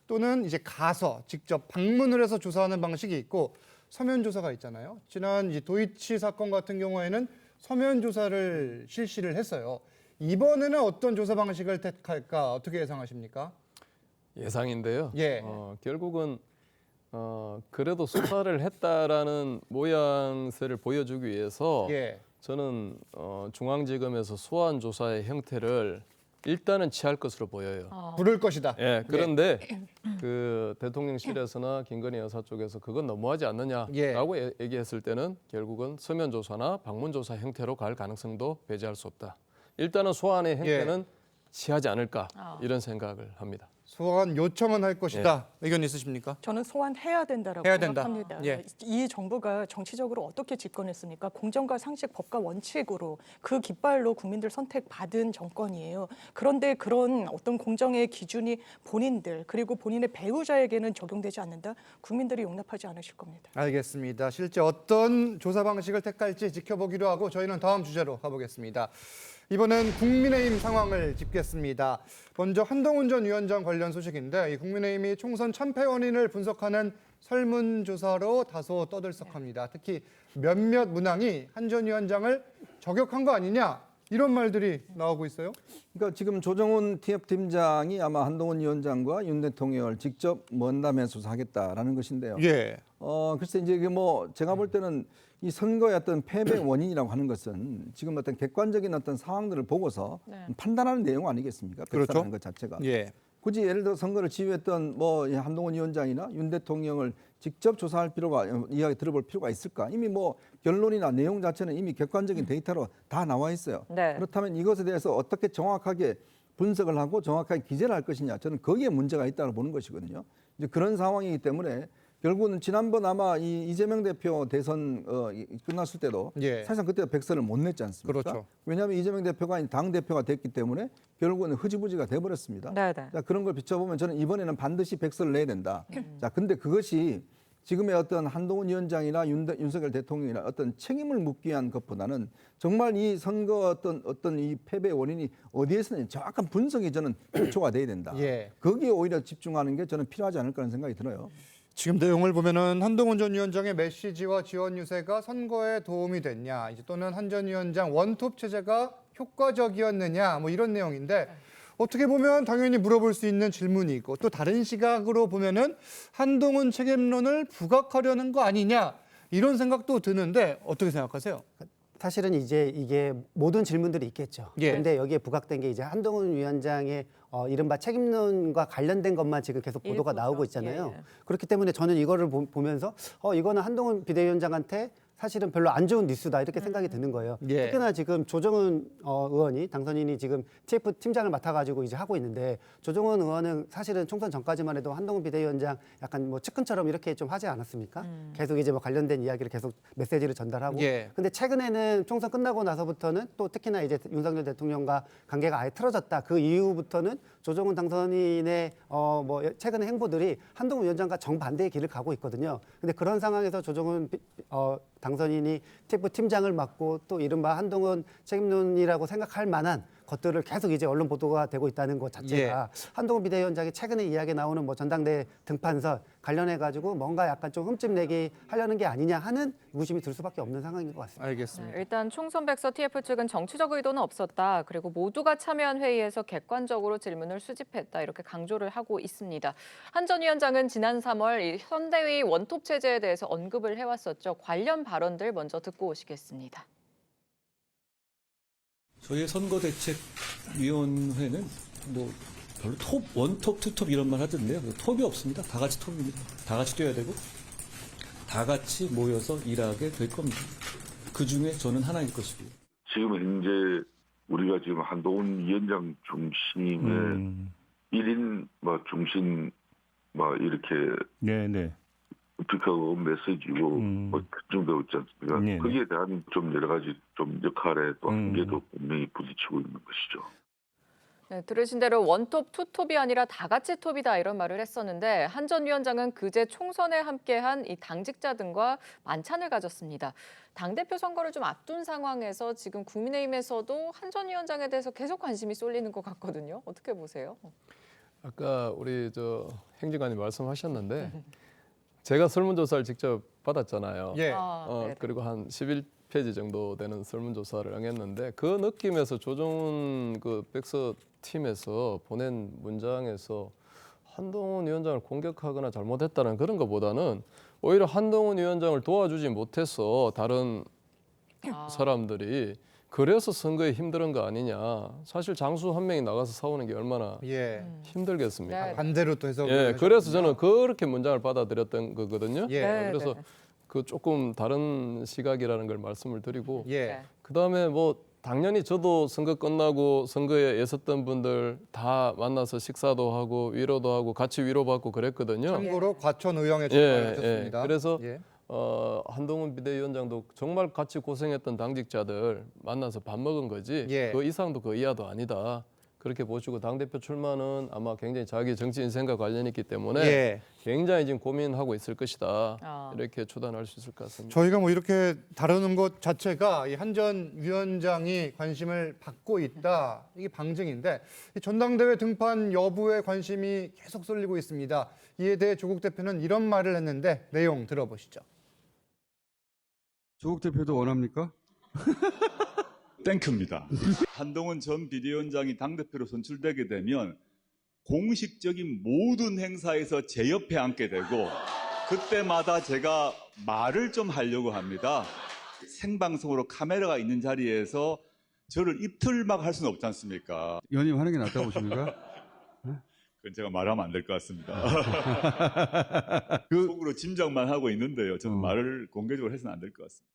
또는 이제 가서 직접 방문을 해서 조사하는 방식이 있고 서면 조사가 있잖아요. 지난 이제 도이치 사건 같은 경우에는 서면 조사를 실시를 했어요. 이번에는 어떤 조사 방식을 택할까 어떻게 예상하십니까? 예상인데요. 예. 결국은 그래도 수사를 했다라는 모양새를 보여주기 위해서 예. 저는 중앙지검에서 소환 조사의 형태를 일단은 취할 것으로 보여요. 부를 것이다. 예. 그런데 그 대통령실에서나 김건희 여사 쪽에서 그건 너무하지 않느냐라고 얘기했을 때는 결국은 서면 조사나 방문 조사 형태로 갈 가능성도 배제할 수 없다. 일단은 소환의 형태는 취하지 않을까 이런 생각을 합니다. 소환 요청은 할 것이다. 의견 있으십니까? 저는 소환해야 된다라고 해야 된다. 생각합니다. 예. 이 정부가 정치적으로 어떻게 집권했습니까? 공정과 상식, 법과 원칙으로 그 깃발로 국민들 선택받은 정권이에요. 그런데 그런 어떤 공정의 기준이 본인들 그리고 본인의 배우자에게는 적용되지 않는다? 국민들이 용납하지 않으실 겁니다. 알겠습니다. 실제 어떤 조사 방식을 택할지 지켜보기로 하고 저희는 다음 주제로 가보겠습니다. 이번엔 국민의힘 상황을 짚겠습니다. 먼저 한동훈 전 위원장 관련 소식인데 이 국민의힘이 총선 참패 원인을 분석하는 설문조사로 다소 떠들썩합니다. 특히 몇몇 문항이 한 전 위원장을 저격한 거 아니냐 이런 말들이 나오고 있어요. 그러니까 지금 조정훈 TF팀장이 아마 한동훈 위원장과 윤 대통령을 직접 면담해 수사하겠다라는 것인데요. 예. 글쎄 이제 이게 뭐 제가 볼 때는 이 선거의 어떤 패배 원인이라고 하는 것은 지금 어떤 객관적인 어떤 상황들을 보고서 판단하는 내용 아니겠습니까? 그렇죠. 백서라는 것 자체가. 예. 굳이 예를 들어 선거를 지휘했던 뭐 한동훈 위원장이나 윤 대통령을 직접 조사할 필요가 이야기 들어볼 필요가 있을까? 이미 뭐 결론이나 내용 자체는 이미 객관적인 데이터로 다 나와 있어요. 네. 그렇다면 이것에 대해서 어떻게 정확하게 분석을 하고 정확하게 기재를 할 것이냐? 저는 거기에 문제가 있다고 보는 것이거든요. 이제 그런 상황이기 때문에 결국은 지난번 아마 이 이재명 대표 대선 끝났을 때도 예. 사실상 그때 백서를 못 냈지 않습니까? 그렇죠. 왜냐하면 이재명 대표가 당 대표가 됐기 때문에 결국은 흐지부지가 돼버렸습니다. 네네. 자, 그런 걸 비춰보면 저는 이번에는 반드시 백서를 내야 된다. 자, 근데 그것이 지금의 어떤 한동훈 위원장이나 윤석열 대통령이나 어떤 책임을 묻기 위한 것보다는 정말 이 선거 어떤 이 패배 원인이 어디에서는 정확한 분석이 저는 기초가 돼야 된다. 예. 거기에 오히려 집중하는 게 저는 필요하지 않을까 하는 생각이 들어요. 지금 내용을 보면은 한동훈 전 위원장의 메시지와 지원 유세가 선거에 도움이 됐냐, 이제 또는 한 전 위원장 원톱 체제가 효과적이었느냐, 뭐 이런 내용인데 어떻게 보면 당연히 물어볼 수 있는 질문이고 또 다른 시각으로 보면은 한동훈 책임론을 부각하려는 거 아니냐 이런 생각도 드는데 어떻게 생각하세요? 사실은 이제 이게 모든 질문들이 있겠죠. 예. 근데 여기에 부각된 게 이제 한동훈 위원장의 이른바 책임론과 관련된 것만 지금 계속 보도가 나오고 있잖아요. 예. 그렇기 때문에 저는 이거를 보면서 이거는 한동훈 비대위원장한테 사실은 별로 안 좋은 뉴스다 이렇게 생각이 드는 거예요. 예. 특히나 지금 조정훈 의원이 당선인이 지금 TF 팀장을 맡아가지고 이제 하고 있는데 조정훈 의원은 사실은 총선 전까지만 해도 한동훈 비대위원장 약간 뭐 측근처럼 이렇게 좀 하지 않았습니까? 계속 이제 뭐 관련된 이야기를 계속 메시지를 전달하고. 예. 근데 최근에는 총선 끝나고 나서부터는 또 특히나 이제 윤석열 대통령과 관계가 아예 틀어졌다. 그 이후부터는 조정훈 당선인의 뭐 최근의 행보들이 한동훈 위원장과 정반대의 길을 가고 있거든요. 근데 그런 상황에서 조정훈 당선인이 TF 팀장을 맡고 또 이른바 한동훈 책임론이라고 생각할 만한 것들을 계속 이제 언론 보도가 되고 있다는 것 자체가 한동훈 비대위원장이 최근에 이야기 나오는 뭐 전당대 등판설 관련해 가지고 뭔가 약간 좀 흠집 내기 하려는 게 아니냐 하는 의구심이 들 수밖에 없는 상황인 것 같습니다. 알겠습니다. 일단 총선 백서 TF 측은 정치적 의도는 없었다. 그리고 모두가 참여한 회의에서 객관적으로 질문을 수집했다. 이렇게 강조를 하고 있습니다. 한 전 위원장은 지난 3월 이 선대위 원톱 체제에 대해서 언급을 해왔었죠. 관련 발언들 먼저 듣고 오시겠습니다. 저희 선거대책위원회는 뭐 별로 원톱, 투톱 이런 말 하던데요. 톱이 없습니다. 다 같이 톱입니다. 다 같이 뛰어야 되고 다 같이 모여서 일하게 될 겁니다. 그중에 저는 하나일 것이고요. 지금 현재 우리가 지금 한동훈 위원장 중심의 1인 중심 이렇게 어떻게 메시지고 결정되고 있지 않습니까? 거기에 대한 좀 여러 가지 좀 역할에 또 한계도 분명히 부딪히고 있는 것이죠. 네, 들으신 대로 원톱, 투톱이 아니라 다 같이 톱이다 이런 말을 했었는데 한 전 위원장은 그제 총선에 함께한 이 당직자 등과 만찬을 가졌습니다. 당대표 선거를 좀 앞둔 상황에서 지금 국민의힘에서도 한 전 위원장에 대해서 계속 관심이 쏠리는 것 같거든요. 어떻게 보세요? 아까 우리 행정관님 말씀하셨는데 제가 설문조사를 직접 받았잖아요. 예. 그리고 한 11페이지 정도 되는 설문조사를 응했는데 그 느낌에서 조정훈 백서 팀에서 보낸 문장에서 한동훈 위원장을 공격하거나 잘못했다는 그런 것보다는 오히려 한동훈 위원장을 도와주지 못해서 다른 사람들이 그래서 선거에 힘든 거 아니냐. 사실 장수 한 명이 나가서 싸우는 게 얼마나 힘들겠습니까? 네. 반대로 또 해석을 그래서 저는 그렇게 문장을 받아들였던 거거든요. 그래서 네. 그 조금 다른 시각이라는 걸 말씀을 드리고 예. 그다음에 뭐 당연히 저도 선거 끝나고 선거에 애썼던 분들 다 만나서 식사도 하고 위로도 하고 같이 위로받고 그랬거든요. 참고로 과천 의형에 출마하셨습니다. 그래서 한동훈 비대위원장도 정말 같이 고생했던 당직자들 만나서 밥 먹은 거지 그 이상도 그 이하도 아니다. 그렇게 보시고 당대표 출마는 아마 굉장히 자기 정치 인생과 관련이 있기 때문에 굉장히 지금 고민하고 있을 것이다. 이렇게 추단할 수 있을 것 같습니다. 저희가 뭐 이렇게 다루는 것 자체가 이 한 전 위원장이 관심을 받고 있다. 이게 방증인데 이 전당대회 등판 여부에 관심이 계속 쏠리고 있습니다. 이에 대해 조국 대표는 이런 말을 했는데 내용 들어보시죠. 조국 대표도 원합니까? 땡큐입니다. 한동훈 전 비대위원장이 당대표로 선출되게 되면 공식적인 모든 행사에서 제 옆에 앉게 되고 그때마다 제가 말을 좀 하려고 합니다. 생방송으로 카메라가 있는 자리에서 저를 입틀막 할 수는 없지 않습니까? 의원님 하는 게 낫다고 보십니까? 그건 제가 말하면 안 될 것 같습니다. 속으로 짐작만 하고 있는데요. 저는 말을 공개적으로 해서는 안 될 것 같습니다.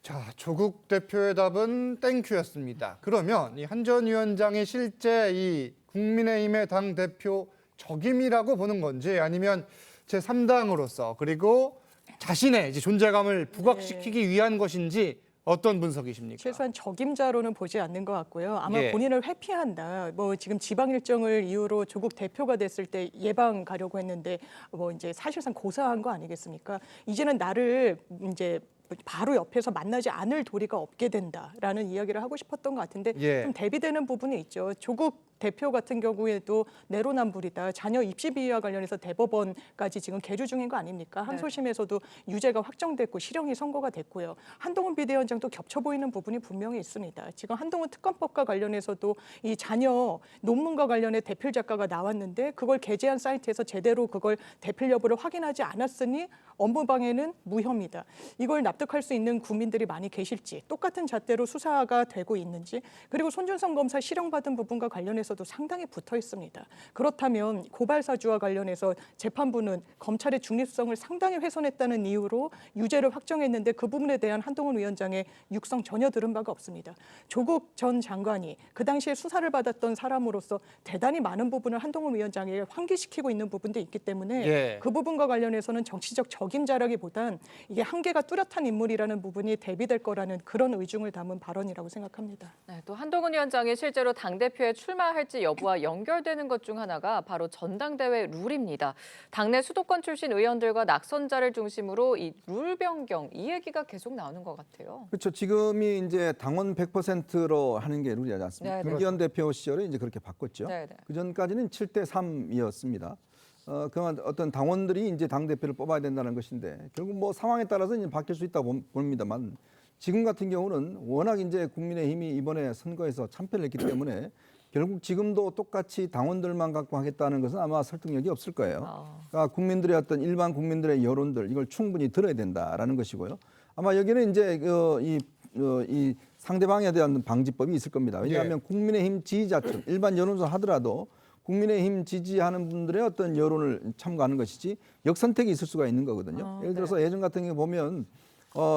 자, 조국 대표의 답은 땡큐였습니다. 그러면 이 한 전 위원장이 실제 이 국민의힘의 당 대표 적임이라고 보는 건지 아니면 제3당으로서 그리고 자신의 이제 존재감을 부각시키기 위한 것인지 어떤 분석이십니까? 최소한 적임자로는 보지 않는 것 같고요. 아마 예. 본인을 회피한다. 뭐 지금 지방 일정을 이유로 조국 대표가 됐을 때 예방 가려고 했는데 뭐 이제 사실상 고사한 거 아니겠습니까? 이제는 나를 이제 바로 옆에서 만나지 않을 도리가 없게 된다라는 이야기를 하고 싶었던 것 같은데 예. 좀 대비되는 부분이 있죠. 조국 대표 같은 경우에도 내로남불이다. 자녀 입시 비리와 관련해서 대법원까지 지금 계류 중인 거 아닙니까? 항소심에서도 유죄가 확정됐고 실형이 선고가 됐고요. 한동훈 비대위원장도 겹쳐 보이는 부분이 분명히 있습니다. 지금 한동훈 특검법과 관련해서도 이 자녀 논문과 관련해 대필 작가가 나왔는데 그걸 게재한 사이트에서 제대로 그걸 대필 여부를 확인하지 않았으니 업무방해는 무혐의다. 이걸 납득할 수 있는 국민들이 많이 계실지 똑같은 잣대로 수사가 되고 있는지 그리고 손준성 검사 실형받은 부분과 관련해서도 상당히 붙어 있습니다. 그렇다면 고발 사주와 관련해서 재판부는 검찰의 중립성을 상당히 훼손했다는 이유로 유죄를 확정했는데 그 부분에 대한 한동훈 위원장의 육성 전혀 들은 바가 없습니다. 조국 전 장관이 그 당시에 수사를 받았던 사람으로서 대단히 많은 부분을 한동훈 위원장에게 환기시키고 있는 부분도 있기 때문에 예. 그 부분과 관련해서는 정치적 적임자라기보단 이게 한계가 뚜렷한 인물이라는 부분이 대비될 거라는 그런 의중을 담은 발언이라고 생각합니다. 네, 또 한동훈 위원장이 실제로 당대표에 출마할지 여부와 연결되는 것 중 하나가 바로 전당대회 룰입니다. 당내 수도권 출신 의원들과 낙선자를 중심으로 이 룰 변경, 이 얘기가 계속 나오는 것 같아요. 그렇죠. 지금이 이제 당원 100%로 하는 게 룰이지 않습니까? 네, 네. 김기현 대표 시절에 이제 그렇게 바꿨죠. 네, 네. 그 전까지는 7대 3이었습니다. 그만 어떤 당원들이 이제 당 대표를 뽑아야 된다는 것인데 결국 뭐 상황에 따라서 이제 바뀔 수 있다고 봅니다만 지금 같은 경우는 워낙 이제 국민의힘이 이번에 선거에서 참패를 했기 때문에 결국 지금도 똑같이 당원들만 갖고 하겠다는 것은 아마 설득력이 없을 거예요. 그러니까 국민들의 어떤 일반 국민들의 여론들 이걸 충분히 들어야 된다라는 것이고요. 아마 여기는 이제 이 상대방에 대한 방지법이 있을 겁니다. 왜냐하면 국민의힘 지지자층 일반 여론조사 하더라도 국민의힘 지지하는 분들의 어떤 여론을 참고하는 것이지 역선택이 있을 수가 있는 거거든요. 예를 들어서 예전 같은 경우 보면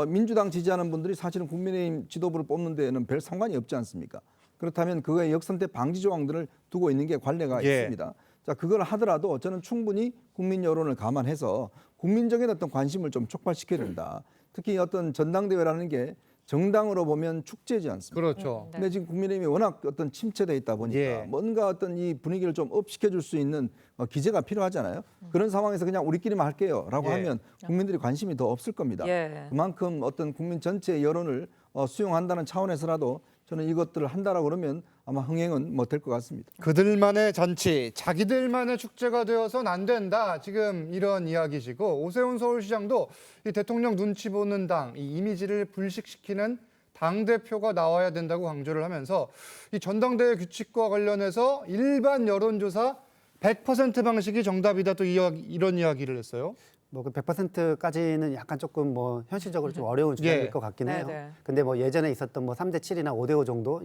민주당 지지하는 분들이 사실은 국민의힘 지도부를 뽑는 데에는 별 상관이 없지 않습니까? 그렇다면 그거에 역선택 방지 조항들을 두고 있는 게 관례가 있습니다. 자, 그걸 하더라도 저는 충분히 국민 여론을 감안해서 국민적인 어떤 관심을 좀 촉발시켜야 된다. 특히 어떤 전당대회라는 게 정당으로 보면 축제지 않습니까? 그렇죠. 근데 지금 국민의힘이 워낙 어떤 침체돼 있다 보니까 뭔가 어떤 이 분위기를 좀 업시켜줄 수 있는 기제가 필요하잖아요. 그런 상황에서 그냥 우리끼리만 할게요라고 하면 국민들이 관심이 더 없을 겁니다. 그만큼 어떤 국민 전체의 여론을 수용한다는 차원에서라도 저는 이것들을 한다라고 그러면 아마 흥행은 될 것 같습니다. 그들만의 잔치, 자기들만의 축제가 되어서는 안 된다. 지금 이런 이야기시고 오세훈 서울시장도 이 대통령 눈치 보는 당, 이 이미지를 불식시키는 당대표가 나와야 된다고 강조를 하면서 이 전당대회 규칙과 관련해서 일반 여론조사 100% 방식이 정답이다 또 이런 이야기를 했어요. 뭐 그 100%까지는 약간 조금 뭐 현실적으로 좀 어려운 주장일 것 같긴 해요. 근데 뭐 예전에 있었던 뭐 3대 7이나 5대 5 정도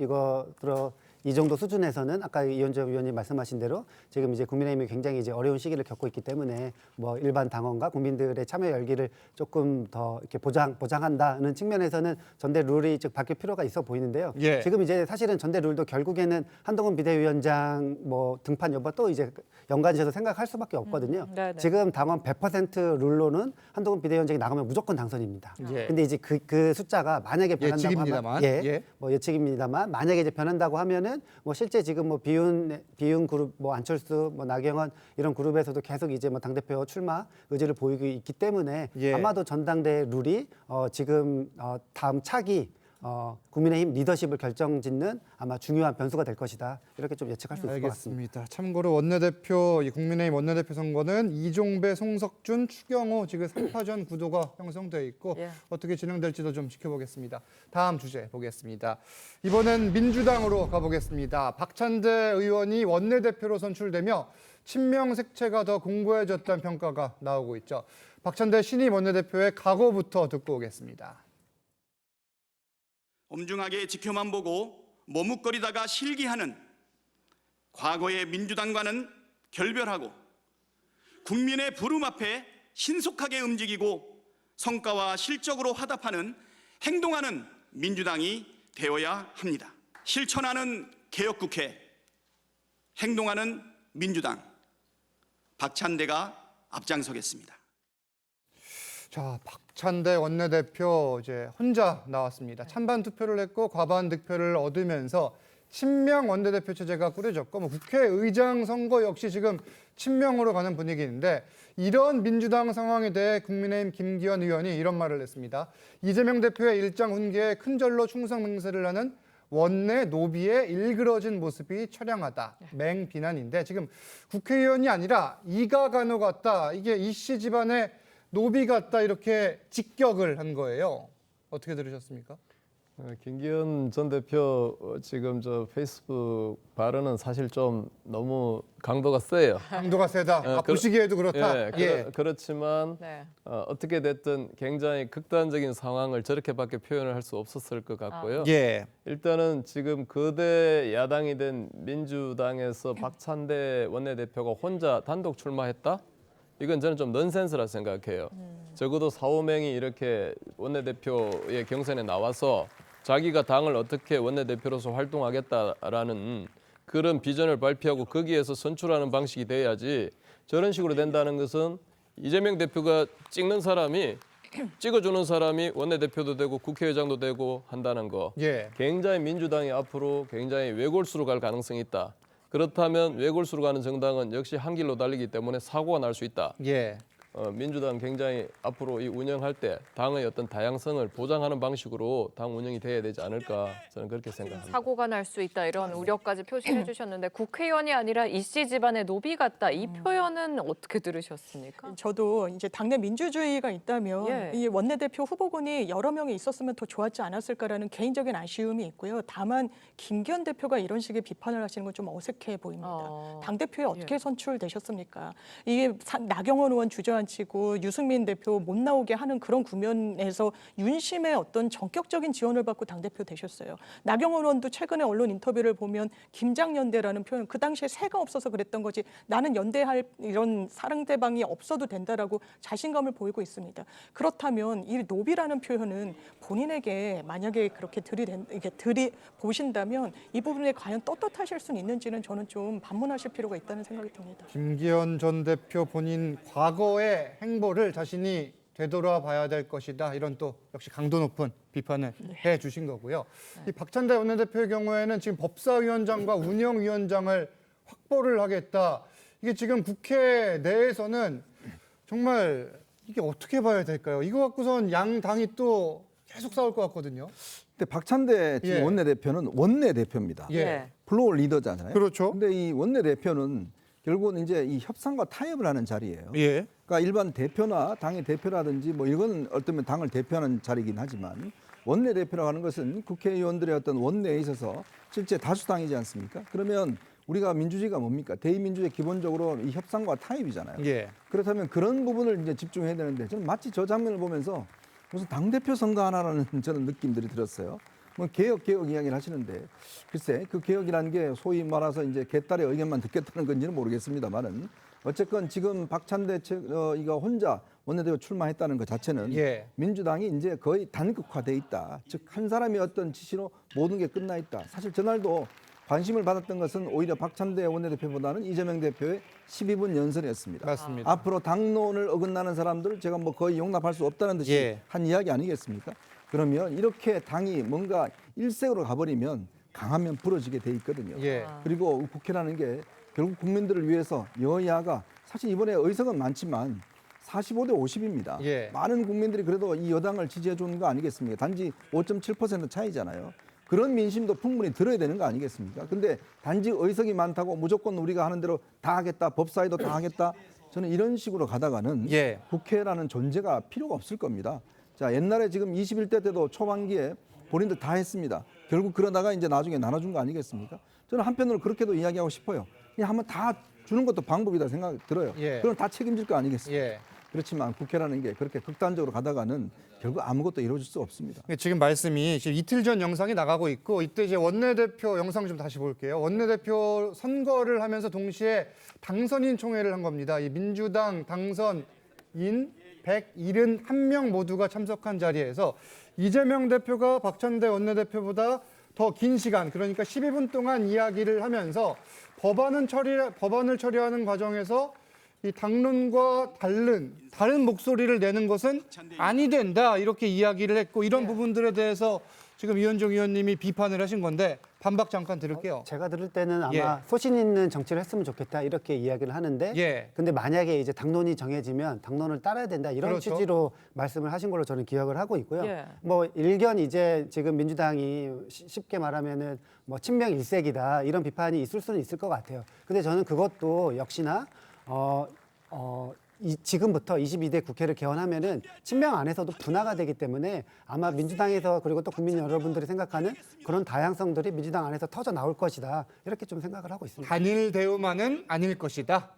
이 정도 수준에서는 아까 이현정 위원님 말씀하신 대로 지금 이제 국민의힘이 굉장히 이제 어려운 시기를 겪고 있기 때문에 뭐 일반 당원과 국민들의 참여 열기를 조금 더 이렇게 보장한다는 측면에서는 전대 룰이 즉 바뀔 필요가 있어 보이는데요. 지금 이제 사실은 전대 룰도 결국에는 한동훈 비대위원장 뭐 등판 여부 또 이제 연관지어서 생각할 수밖에 없거든요. 지금 당원 100% 룰로는 한동훈 비대위원장이 나가면 무조건 당선입니다. 근데 이제 그 숫자가 만약에 변한다고 하면 뭐 예측입니다만 만약에 이제 변한다고 하면은 뭐 실제 지금 뭐 비윤 그룹 뭐 안철수 뭐 나경원 이런 그룹에서도 계속 이제 뭐 당대표 출마 의지를 보이고 있기 때문에 아마도 전당대회 룰이 지금 다음 차기 국민의힘 리더십을 결정짓는 아마 중요한 변수가 될 것이다. 이렇게 좀 예측할 수 있을 것 같습니다. 알겠습니다. 참고로 원내대표, 이 국민의힘 원내대표 선거는 이종배, 송석준, 추경호 지금 3파전 구도가 형성돼 있고 어떻게 진행될지도 좀 지켜보겠습니다. 다음 주제 보겠습니다. 이번엔 민주당으로 가보겠습니다. 박찬대 의원이 원내대표로 선출되며 친명 색채가 더 공고해졌다는 평가가 나오고 있죠. 박찬대 신임 원내대표의 각오부터 듣고 오겠습니다. 엄중하게 지켜만 보고 머뭇거리다가 실기하는 과거의 민주당과는 결별하고 국민의 부름 앞에 신속하게 움직이고 성과와 실적으로 화답하는 행동하는 민주당이 되어야 합니다. 실천하는 개혁국회, 행동하는 민주당, 박찬대가 앞장서겠습니다. 자, 박찬대 원내대표 이제 혼자 나왔습니다. 찬반 투표를 했고 과반 득표를 얻으면서 친명 원내대표 체제가 꾸려졌고 국회의장 선거 역시 지금 친명으로 가는 분위기인데 이런 민주당 상황에 대해 국민의힘 김기현 의원이 이런 말을 했습니다. 이재명 대표의 일장 훈계에 큰절로 충성 맹세를 하는 원내 노비의 일그러진 모습이 처량하다. 맹비난인데 지금 국회의원이 아니라 이가간호 같다. 이게 이씨 집안의 노비 같다 이렇게 직격을 한 거예요. 어떻게 들으셨습니까? 김기현 전 대표 지금 저 페이스북 발언은 사실 좀 너무 강도가 세요. 강도가 세다. 보시기에도 그렇다. 그렇지만 어떻게 됐든 굉장히 극단적인 상황을 저렇게밖에 표현을 할 수 없었을 것 같고요. 일단은 지금 거대 야당이 된 민주당에서 박찬대 원내대표가 혼자 단독 출마했다? 이건 저는 좀 넌센스라 생각해요. 적어도 4, 5명이 이렇게 원내대표의 경선에 나와서 자기가 당을 어떻게 원내대표로서 활동하겠다라는 그런 비전을 발표하고 거기에서 선출하는 방식이 돼야지 저런 식으로 된다는 것은 이재명 대표가 찍어주는 사람이 원내대표도 되고 국회의장도 되고 한다는 거. 굉장히 민주당이 앞으로 굉장히 외골수로 갈 가능성이 있다. 그렇다면 외골수로 가는 정당은 역시 한 길로 달리기 때문에 사고가 날 수 있다. 민주당 굉장히 앞으로 이 운영할 때 당의 어떤 다양성을 보장하는 방식으로 당 운영이 돼야 되지 않을까 저는 그렇게 생각합니다. 사고가 날 수 있다 이런 우려까지 표시해 주셨는데 국회의원이 아니라 이씨 집안의 노비 같다 이 표현은 어떻게 들으셨습니까? 저도 이제 당내 민주주의가 있다면 이 원내대표 후보군이 여러 명이 있었으면 더 좋았지 않았을까라는 개인적인 아쉬움이 있고요. 다만 김기현 대표가 이런 식의 비판을 하시는 건 좀 어색해 보입니다. 당대표에 어떻게 선출되셨습니까? 이게 나경원 의원 주저앉히고 유승민 대표 못 나오게 하는 그런 국면에서 윤심의 어떤 전격적인 지원을 받고 당대표 되셨어요. 나경원 의원도 최근에 언론 인터뷰를 보면 김장연대라는 표현, 그 당시에 새가 없어서 그랬던 거지 나는 연대할 이런 상대방이 없어도 된다라고 자신감을 보이고 있습니다. 그렇다면 이 노비라는 표현은 본인에게 만약에 그렇게 들이보신다면 이 부분에 과연 떳떳하실 수 있는지는 저는 좀 반문하실 필요가 있다는 생각이 듭니다. 김기현 전 대표 본인 과거의 행보를 자신이 되돌아봐야 될 것이다. 이런 또 역시 강도 높은 비판을 해주신 거고요. 이 박찬대 원내대표의 경우에는 지금 법사위원장과 운영위원장을 확보를 하겠다. 이게 지금 국회 내에서는 정말 이게 어떻게 봐야 될까요? 이거 갖고선 양 당이 또 계속 싸울 것 같거든요. 근데 박찬대 지금 원내대표는 원내대표입니다. 플로어 리더잖아요. 그렇죠. 근데 이 원내대표는 결국은 이제 이 협상과 타협을 하는 자리예요. 그러니까 일반 대표나 당의 대표라든지 뭐 이건 어쩌면 당을 대표하는 자리이긴 하지만 원내대표라고 하는 것은 국회의원들의 어떤 원내에 있어서 실제 다수당이지 않습니까? 그러면 우리가 민주주의가 뭡니까? 대의민주주의 기본적으로 이 협상과 타협이잖아요. 그렇다면 그런 부분을 이제 집중해야 되는데 저는 마치 저 장면을 보면서 무슨 당대표 선거 하나라는 저는 느낌들이 들었어요. 뭐 개혁 이야기를 하시는데 글쎄 그 개혁이라는 게 소위 말해서 이제 개딸의 의견만 듣겠다는 건지는 모르겠습니다만은 어쨌건 지금 박찬대 이거 혼자 원내대표 출마했다는 것 자체는 민주당이 이제 거의 단극화돼 있다. 즉 한 사람의 어떤 지시로 모든 게 끝나 있다. 사실 전날도 관심을 받았던 것은 오히려 박찬대 원내대표보다는 이재명 대표의 12분 연설이었습니다. 맞습니다. 앞으로 당론을 어긋나는 사람들을 제가 뭐 거의 용납할 수 없다는 듯이 한 이야기 아니겠습니까? 그러면 이렇게 당이 뭔가 일색으로 가버리면 강하면 부러지게 돼 있거든요. 그리고 국회라는 게 결국 국민들을 위해서 여야가 사실 이번에 의석은 많지만 45대 50입니다. 예. 많은 국민들이 그래도 이 여당을 지지해 주는 거 아니겠습니까? 단지 5.7% 차이잖아요. 그런 민심도 충분히 들어야 되는 거 아니겠습니까? 근데 단지 의석이 많다고 무조건 우리가 하는 대로 다 하겠다, 법사위도 다 하겠다. 저는 이런 식으로 가다가는 예. 국회라는 존재가 필요가 없을 겁니다. 자, 옛날에 지금 21대 때도 초반기에 본인들 다 했습니다. 결국 그러다가 이제 나중에 나눠준 거 아니겠습니까? 저는 한편으로 그렇게도 이야기하고 싶어요. 그냥 한번 다 주는 것도 방법이다 생각 들어요. 예. 그럼 다 책임질 거 아니겠습니까? 예. 그렇지만 국회라는 게 그렇게 극단적으로 가다가는 결국 아무것도 이루어질 수 없습니다. 지금 말씀이 지금 이틀 전 영상이 나가고 있고 이때 이제 원내대표 영상 좀 다시 볼게요. 원내대표 선거를 하면서 동시에 당선인 총회를 한 겁니다. 이 민주당 당선인 171명 모두가 참석한 자리에서 이재명 대표가 박찬대 원내대표보다 더 긴 시간, 그러니까 12분 동안 이야기를 하면서 법안을 처리하는 과정에서 이 당론과 다른 목소리를 내는 것은 아니 된다, 이렇게 이야기를 했고, 이런 부분들에 대해서 지금 이현종 의원님이 비판을 하신 건데 반박 잠깐 들을게요. 제가 들을 때는 아마 예. 소신 있는 정치를 했으면 좋겠다 이렇게 이야기를 하는데 예. 근데 만약에 이제 당론이 정해지면 당론을 따라야 된다 이런 그렇죠. 취지로 말씀을 하신 걸로 저는 기억을 하고 있고요. 예. 뭐 일견 이제 지금 민주당이 쉽게 말하면은 뭐 친명 일색이다 이런 비판이 있을 수는 있을 것 같아요. 근데 저는 그것도 역시나 지금부터 22대 국회를 개원하면은 친명 안에서도 분화가 되기 때문에 아마 민주당에서 그리고 또 국민 여러분들이 생각하는 그런 다양성들이 민주당 안에서 터져 나올 것이다 이렇게 좀 생각을 하고 있습니다. 단일 대우만은 아닐 것이다.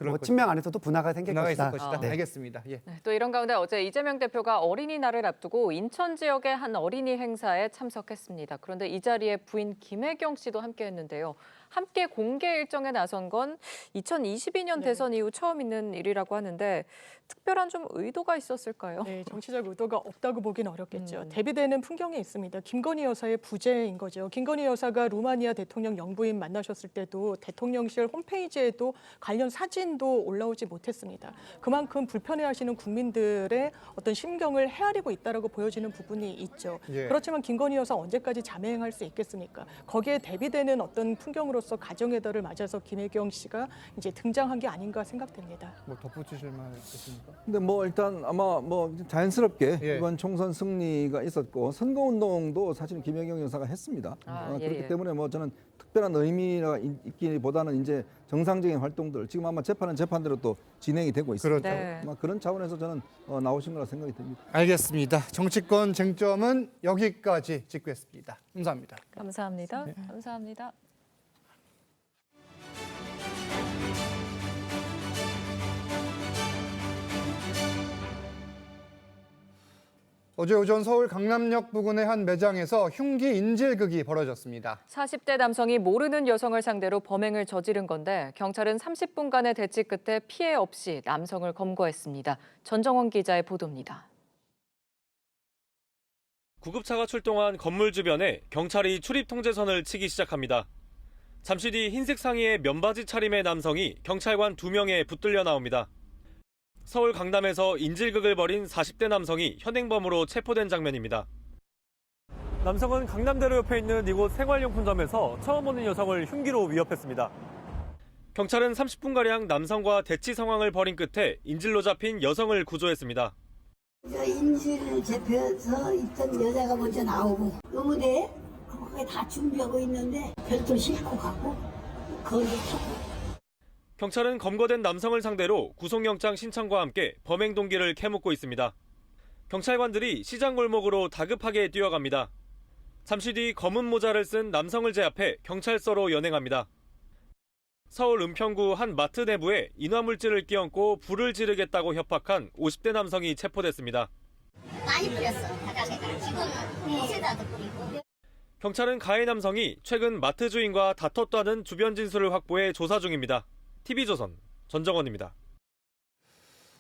뭐 친명 안에서도 분화가 생길 분화가 것이다. 있을 것이다. 네. 알겠습니다. 예. 네, 또 이런 가운데 어제 이재명 대표가 어린이날을 앞두고 인천 지역의 한 어린이 행사에 참석했습니다. 그런데 이 자리에 부인 김혜경 씨도 함께했는데요. 함께 공개 일정에 나선 건 2022년 대선 이후 처음 있는 일이라고 하는데 특별한 좀 의도가 있었을까요? 네, 정치적 의도가 없다고 보긴 어렵겠죠. 대비되는 풍경이 있습니다. 김건희 여사의 부재인 거죠. 김건희 여사가 루마니아 대통령 영부인 만나셨을 때도 대통령실 홈페이지에도 관련 사진도 올라오지 못했습니다. 그만큼 불편해하시는 국민들의 어떤 심경을 헤아리고 있다라고 보여지는 부분이 있죠. 예. 그렇지만 김건희 여사 언제까지 자맹할 수 있겠습니까? 거기에 대비되는 어떤 풍경으로서 가정의 달을 맞아서 김혜경 씨가 이제 등장한 게 아닌가 생각됩니다. 뭐 덧붙이실 말 있으십니까? 근데 뭐 일단 아마 뭐 자연스럽게 예. 이번 총선 승리가 있었고 선거운동도 사실 김혜경 여사가 했습니다. 예, 그렇기 예. 때문에 뭐 저는 특별한 의미가 있기보다는 이제 정상적인 활동들 지금 아마 재판은 재판대로 또 진행이 되고 있습니다. 그렇죠. 네. 아마 그런 차원에서 저는 나오신 거라 생각이 듭니다. 알겠습니다. 정치권 쟁점은 여기까지 짚겠습니다. 감사합니다. 감사합니다. 감사합니다. 어제 오전 서울 강남역 부근의 한 매장에서 흉기 인질극이 벌어졌습니다. 40대 남성이 모르는 여성을 상대로 범행을 저지른 건데 경찰은 30분간의 대치 끝에 피해 없이 남성을 검거했습니다. 전정원 기자의 보도입니다. 구급차가 출동한 건물 주변에 경찰이 출입 통제선을 치기 시작합니다. 잠시 뒤 흰색 상의에 면바지 차림의 남성이 경찰관 2명에 붙들려 나옵니다. 서울 강남에서 인질극을 벌인 40대 남성이 현행범으로 체포된 장면입니다. 남성은 강남대로 옆에 있는 이곳 생활용품점에서 처음 보는 여성을 흉기로 위협했습니다. 경찰은 30분가량 남성과 대치 상황을 벌인 끝에 인질로 잡힌 여성을 구조했습니다. 인질 잡혀서 있던 여자가 먼저 나오고 의무대에 거기에 다 준비하고 있는데 별도 싣고 가고 거기서 타고. 경찰은 검거된 남성을 상대로 구속영장 신청과 함께 범행 동기를 캐묻고 있습니다. 경찰관들이 시장 골목으로 다급하게 뛰어갑니다. 잠시 뒤 검은 모자를 쓴 남성을 제압해 경찰서로 연행합니다. 서울 은평구 한 마트 내부에 인화물질을 끼얹고 불을 지르겠다고 협박한 50대 남성이 체포됐습니다. 많이 뿌렸어. 바닥에다. 지금은 옷에다도 뿌리고. 경찰은 가해 남성이 최근 마트 주인과 다퉜다는 주변 진술을 확보해 조사 중입니다. TV조선 전정원입니다.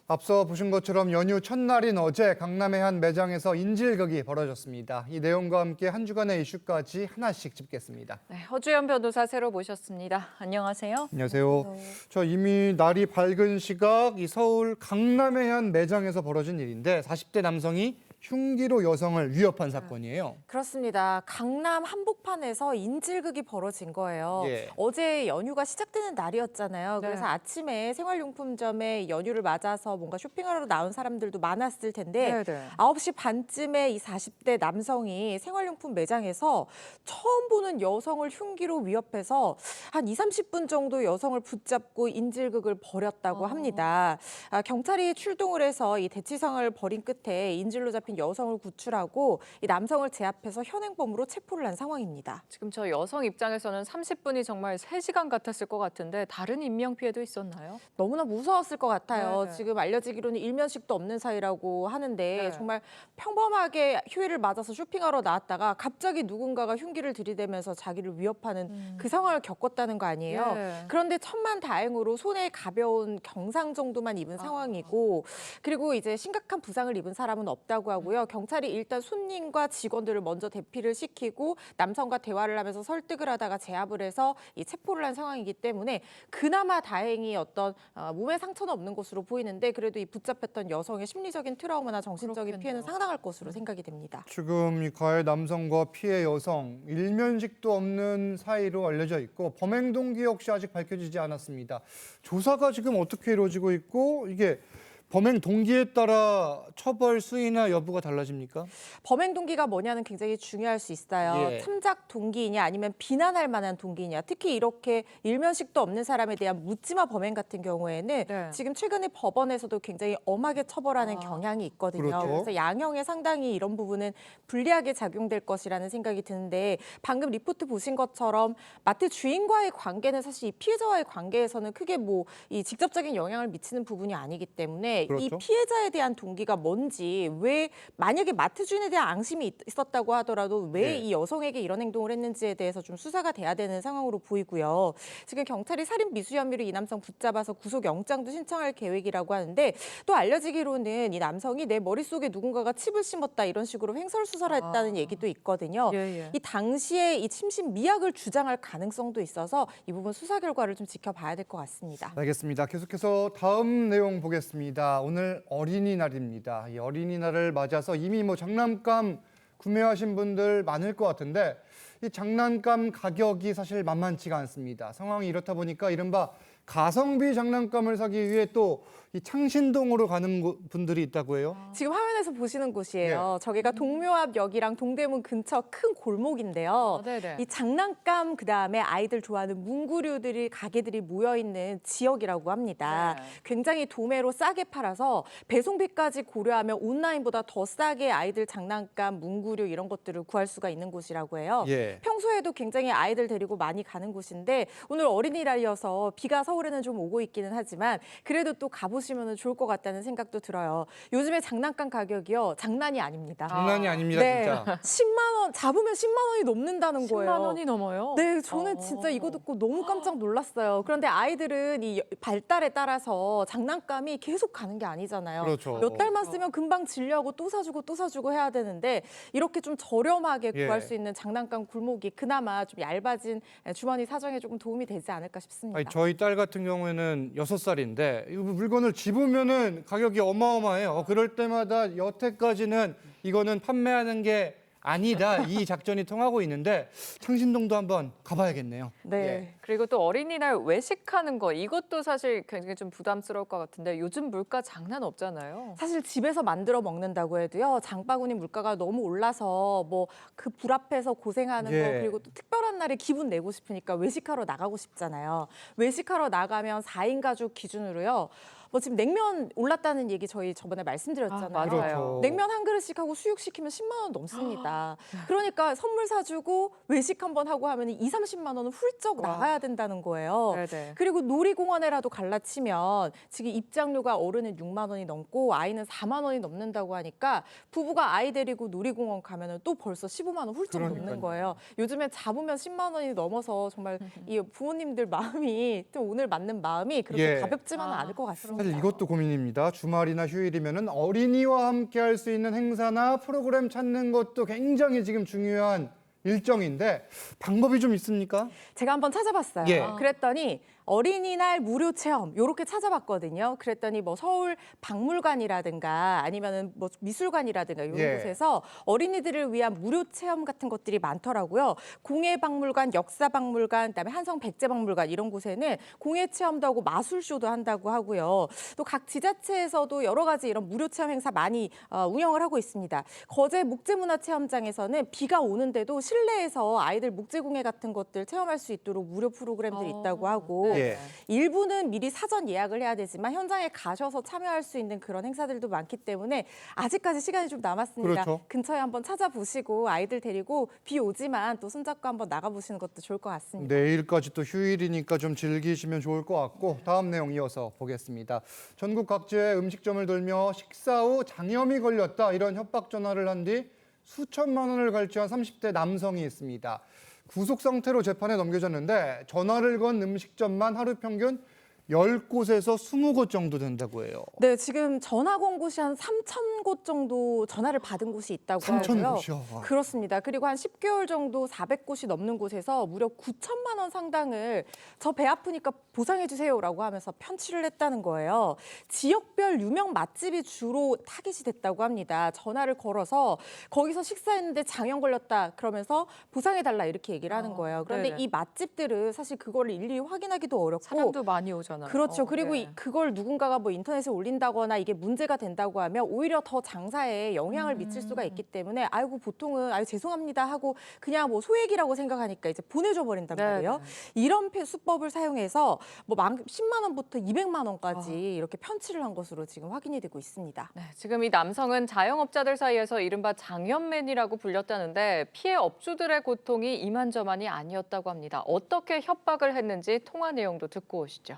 앞서 보신 것처럼 연휴 첫날인 어제 강남의 한 매장에서 인질극이 벌어졌습니다. 이 내용과 함께 한 주간의 이슈까지 하나씩 짚겠습니다. 네, 허주연 변호사 새로 모셨습니다. 안녕하세요. 안녕하세요. 저 이미 날이 밝은 시각 이 서울 강남의 한 매장에서 벌어진 일인데 40대 남성이 흉기로 여성을 위협한 사건이에요. 그렇습니다. 강남 한복판에서 인질극이 벌어진 거예요. 예. 어제 연휴가 시작되는 날이었잖아요. 네. 그래서 아침에 생활용품점에 연휴를 맞아서 뭔가 쇼핑하러 나온 사람들도 많았을 텐데 네네. 9시 반쯤에 이 40대 남성이 생활용품 매장에서 처음 보는 여성을 흉기로 위협해서 한 30분 정도 여성을 붙잡고 인질극을 벌였다고 합니다. 경찰이 출동을 해서 이 대치상을 벌인 끝에 인질로 잡힌 여성을 구출하고 이 남성을 제압해서 현행범으로 체포를 한 상황입니다. 지금 저 여성 입장에서는 30분이 정말 3시간 같았을 것 같은데 다른 인명피해도 있었나요? 너무나 무서웠을 것 같아요. 네네. 지금 알려지기로는 일면식도 없는 사이라고 하는데 네. 정말 평범하게 휴일을 맞아서 쇼핑하러 나왔다가 갑자기 누군가가 흉기를 들이대면서 자기를 위협하는 그 상황을 겪었다는 거 아니에요. 예. 그런데 천만다행으로 손에 가벼운 경상 정도만 입은 상황이고 그리고 이제 심각한 부상을 입은 사람은 없다고 하고요. 경찰이 일단 손님과 직원들을 먼저 대피를 시키고 남성과 대화를 하면서 설득을 하다가 제압을 해서 이 체포를 한 상황이기 때문에 그나마 다행히 어떤 몸에 상처는 없는 것으로 보이는데 그래도 이 붙잡혔던 여성의 심리적인 트라우마나 정신적인 피해는 상당할 것으로 생각이 됩니다. 지금 이 가해 남성과 피해 여성 일면식도 없는 사이로 알려져 있고 범행 동기 역시 아직 밝혀지지 않았습니다. 조사가 지금 어떻게 이루어지고 있고 이게 범행 동기에 따라 처벌 수위나 여부가 달라집니까? 범행 동기가 뭐냐는 굉장히 중요할 수 있어요. 예. 참작 동기이냐 아니면 비난할 만한 동기이냐. 특히 이렇게 일면식도 없는 사람에 대한 묻지마 범행 같은 경우에는 네. 지금 최근에 법원에서도 굉장히 엄하게 처벌하는 경향이 있거든요. 그렇죠. 그래서 양형에 상당히 이런 부분은 불리하게 작용될 것이라는 생각이 드는데 방금 리포트 보신 것처럼 마트 주인과의 관계는 사실 이 피해자와의 관계에서는 크게 뭐 이 직접적인 영향을 미치는 부분이 아니기 때문에 이 그렇죠. 피해자에 대한 동기가 뭔지 왜 만약에 마트 주인에 대한 앙심이 있었다고 하더라도 왜 이 여성에게 이런 행동을 했는지에 대해서 좀 수사가 돼야 되는 상황으로 보이고요. 지금 경찰이 살인 미수 혐의로 이 남성 붙잡아서 구속영장도 신청할 계획이라고 하는데 또 알려지기로는 이 남성이 내 머릿속에 누군가가 칩을 심었다 이런 식으로 횡설수설했다는 얘기도 있거든요. 예. 이 당시에 이 침신 미약을 주장할 가능성도 있어서 이 부분 수사 결과를 좀 지켜봐야 될 것 같습니다. 알겠습니다. 계속해서 다음 내용 보겠습니다. 오늘 어린이날입니다. 이 어린이날을 맞아서 이미 뭐 장난감 구매하신 분들 많을 것 같은데 이 장난감 가격이 사실 만만치가 않습니다. 상황이 이렇다 보니까 이른바 가성비 장난감을 사기 위해 또 이 창신동으로 가는 분들이 있다고 해요. 지금 화면에서 보시는 곳이에요. 저기가 동묘압역이랑 동대문 근처 큰 골목인데요. 네네. 이 장난감 그다음에 아이들 좋아하는 문구류들이 가게들이 모여 있는 지역이라고 합니다. 네. 굉장히 도매로 싸게 팔아서 배송비까지 고려하면 온라인보다 더 싸게 아이들 장난감, 문구류 이런 것들을 구할 수가 있는 곳이라고 해요. 예. 평소에도 굉장히 아이들 데리고 많이 가는 곳인데 오늘 어린이날이어서 비가 서울에는 좀 오고 있기는 하지만 그래도 또 가보시면 좋을 것 같다는 생각도 들어요. 요즘에 장난감 가격이요. 장난이 아닙니다. 장난이 아닙니다, 진짜. 10만 원, 잡으면 10만 원이 넘는다는 거예요. 10만 원이 넘어요? 네, 저는 진짜 이거 듣고 너무 깜짝 놀랐어요. 그런데 아이들은 이 발달에 따라서 장난감이 계속 가는 게 아니잖아요. 그렇죠. 몇 달만 쓰면 금방 질려하고 또 사주고 해야 되는데 이렇게 좀 저렴하게 구할 예. 수 있는 장난감 골목이 그나마 좀 얇아진 주머니 사정에 조금 도움이 되지 않을까 싶습니다. 아니, 저희 딸 같은 경우에는 6살인데 이 물건을 집으면은 가격이 어마어마해요. 그럴 때마다 여태까지는 이거는 판매하는 게 아니다. 이 작전이 통하고 있는데 창신동도 한번 가봐야겠네요. 네. 예. 그리고 또 어린이날 외식하는 거 이것도 사실 굉장히 좀 부담스러울 것 같은데 요즘 물가 장난 없잖아요. 사실 집에서 만들어 먹는다고 해도요. 장바구니 물가가 너무 올라서 뭐 그 불 앞에서 고생하는 예. 거 그리고 또 특별한 날에 기분 내고 싶으니까 외식하러 나가고 싶잖아요. 외식하러 나가면 4인 가족 기준으로요. 뭐 지금 냉면 올랐다는 얘기 저희 저번에 말씀드렸잖아요. 맞아요. 그렇죠. 냉면 한 그릇씩 하고 수육 시키면 10만 원 넘습니다. 그러니까 선물 사주고 외식 한번 하고 하면 2, 30만 원은 훌쩍 나가야 된다는 거예요. 네네. 그리고 놀이공원에라도 갈라치면 지금 입장료가 어른은 6만 원이 넘고 아이는 4만 원이 넘는다고 하니까 부부가 아이 데리고 놀이공원 가면 또 벌써 15만 원 훌쩍 넘는 그러니까요. 거예요. 요즘에 잡으면 10만 원이 넘어서 정말 이 부모님들 마음이 또 오늘 맞는 마음이 그렇게 예. 가볍지만은 않을 것 같습니다. 사실 이것도 고민입니다. 주말이나 휴일이면은 어린이와 함께 할 수 있는 행사나 프로그램 찾는 것도 굉장히 지금 중요한 일정인데 방법이 좀 있습니까? 제가 한번 찾아봤어요. 예. 그랬더니 어린이날 무료 체험 이렇게 찾아봤거든요. 그랬더니 뭐 서울 박물관이라든가 아니면은 뭐 미술관이라든가 이런 예. 곳에서 어린이들을 위한 무료 체험 같은 것들이 많더라고요. 공예박물관, 역사박물관, 그다음에 한성 백제박물관 이런 곳에는 공예 체험도 하고 마술쇼도 한다고 하고요. 또 각 지자체에서도 여러 가지 이런 무료 체험 행사 많이 운영을 하고 있습니다. 거제 목재문화체험장에서는 비가 오는데도 실내에서 아이들 목재공예 같은 것들 체험할 수 있도록 무료 프로그램들이 있다고 하고 예. 일부는 미리 사전 예약을 해야 되지만 현장에 가셔서 참여할 수 있는 그런 행사들도 많기 때문에 아직까지 시간이 좀 남았습니다. 그렇죠. 근처에 한번 찾아보시고 아이들 데리고 비 오지만 또 손잡고 한번 나가보시는 것도 좋을 것 같습니다. 내일까지 또 휴일이니까 좀 즐기시면 좋을 것 같고 다음 내용 이어서 보겠습니다. 전국 각지의 음식점을 돌며 식사 후 장염이 걸렸다 이런 협박 전화를 한 뒤 수천만 원을 갈취한 30대 남성이 있습니다. 구속 상태로 재판에 넘겨졌는데 전화를 건 음식점만 하루 평균 10곳에서 20곳 정도 된다고 해요. 네, 지금 전화 건 곳이 한 3,000곳 정도 전화를 받은 곳이 있다고 3,000 하고요. 곳이요? 와. 그렇습니다. 그리고 한 10개월 정도 400곳이 넘는 곳에서 무려 9천만 원 상당을 저 배 아프니까 보상해 주세요라고 하면서 편취를 했다는 거예요. 지역별 유명 맛집이 주로 타깃이 됐다고 합니다. 전화를 걸어서 거기서 식사했는데 장염 걸렸다 그러면서 보상해 달라 이렇게 얘기를 하는 거예요. 그런데 네네. 이 맛집들은 사실 그거를 일일이 확인하기도 어렵고 사람도 많이 오잖아요. 그렇죠. 그리고 네. 그걸 누군가가 뭐 인터넷에 올린다거나 이게 문제가 된다고 하면 오히려 더 장사에 영향을 미칠 수가 있기 때문에 아이고 보통은 아유 죄송합니다 하고 그냥 뭐 소액이라고 생각하니까 이제 보내줘 버린단 말이에요. 이런 수법을 사용해서 뭐 10만 원부터 200만 원까지 이렇게 편취를 한 것으로 지금 확인이 되고 있습니다. 네, 지금 이 남성은 자영업자들 사이에서 이른바 장염맨이라고 불렸다는데 피해 업주들의 고통이 이만저만이 아니었다고 합니다. 어떻게 협박을 했는지 통화 내용도 듣고 오시죠.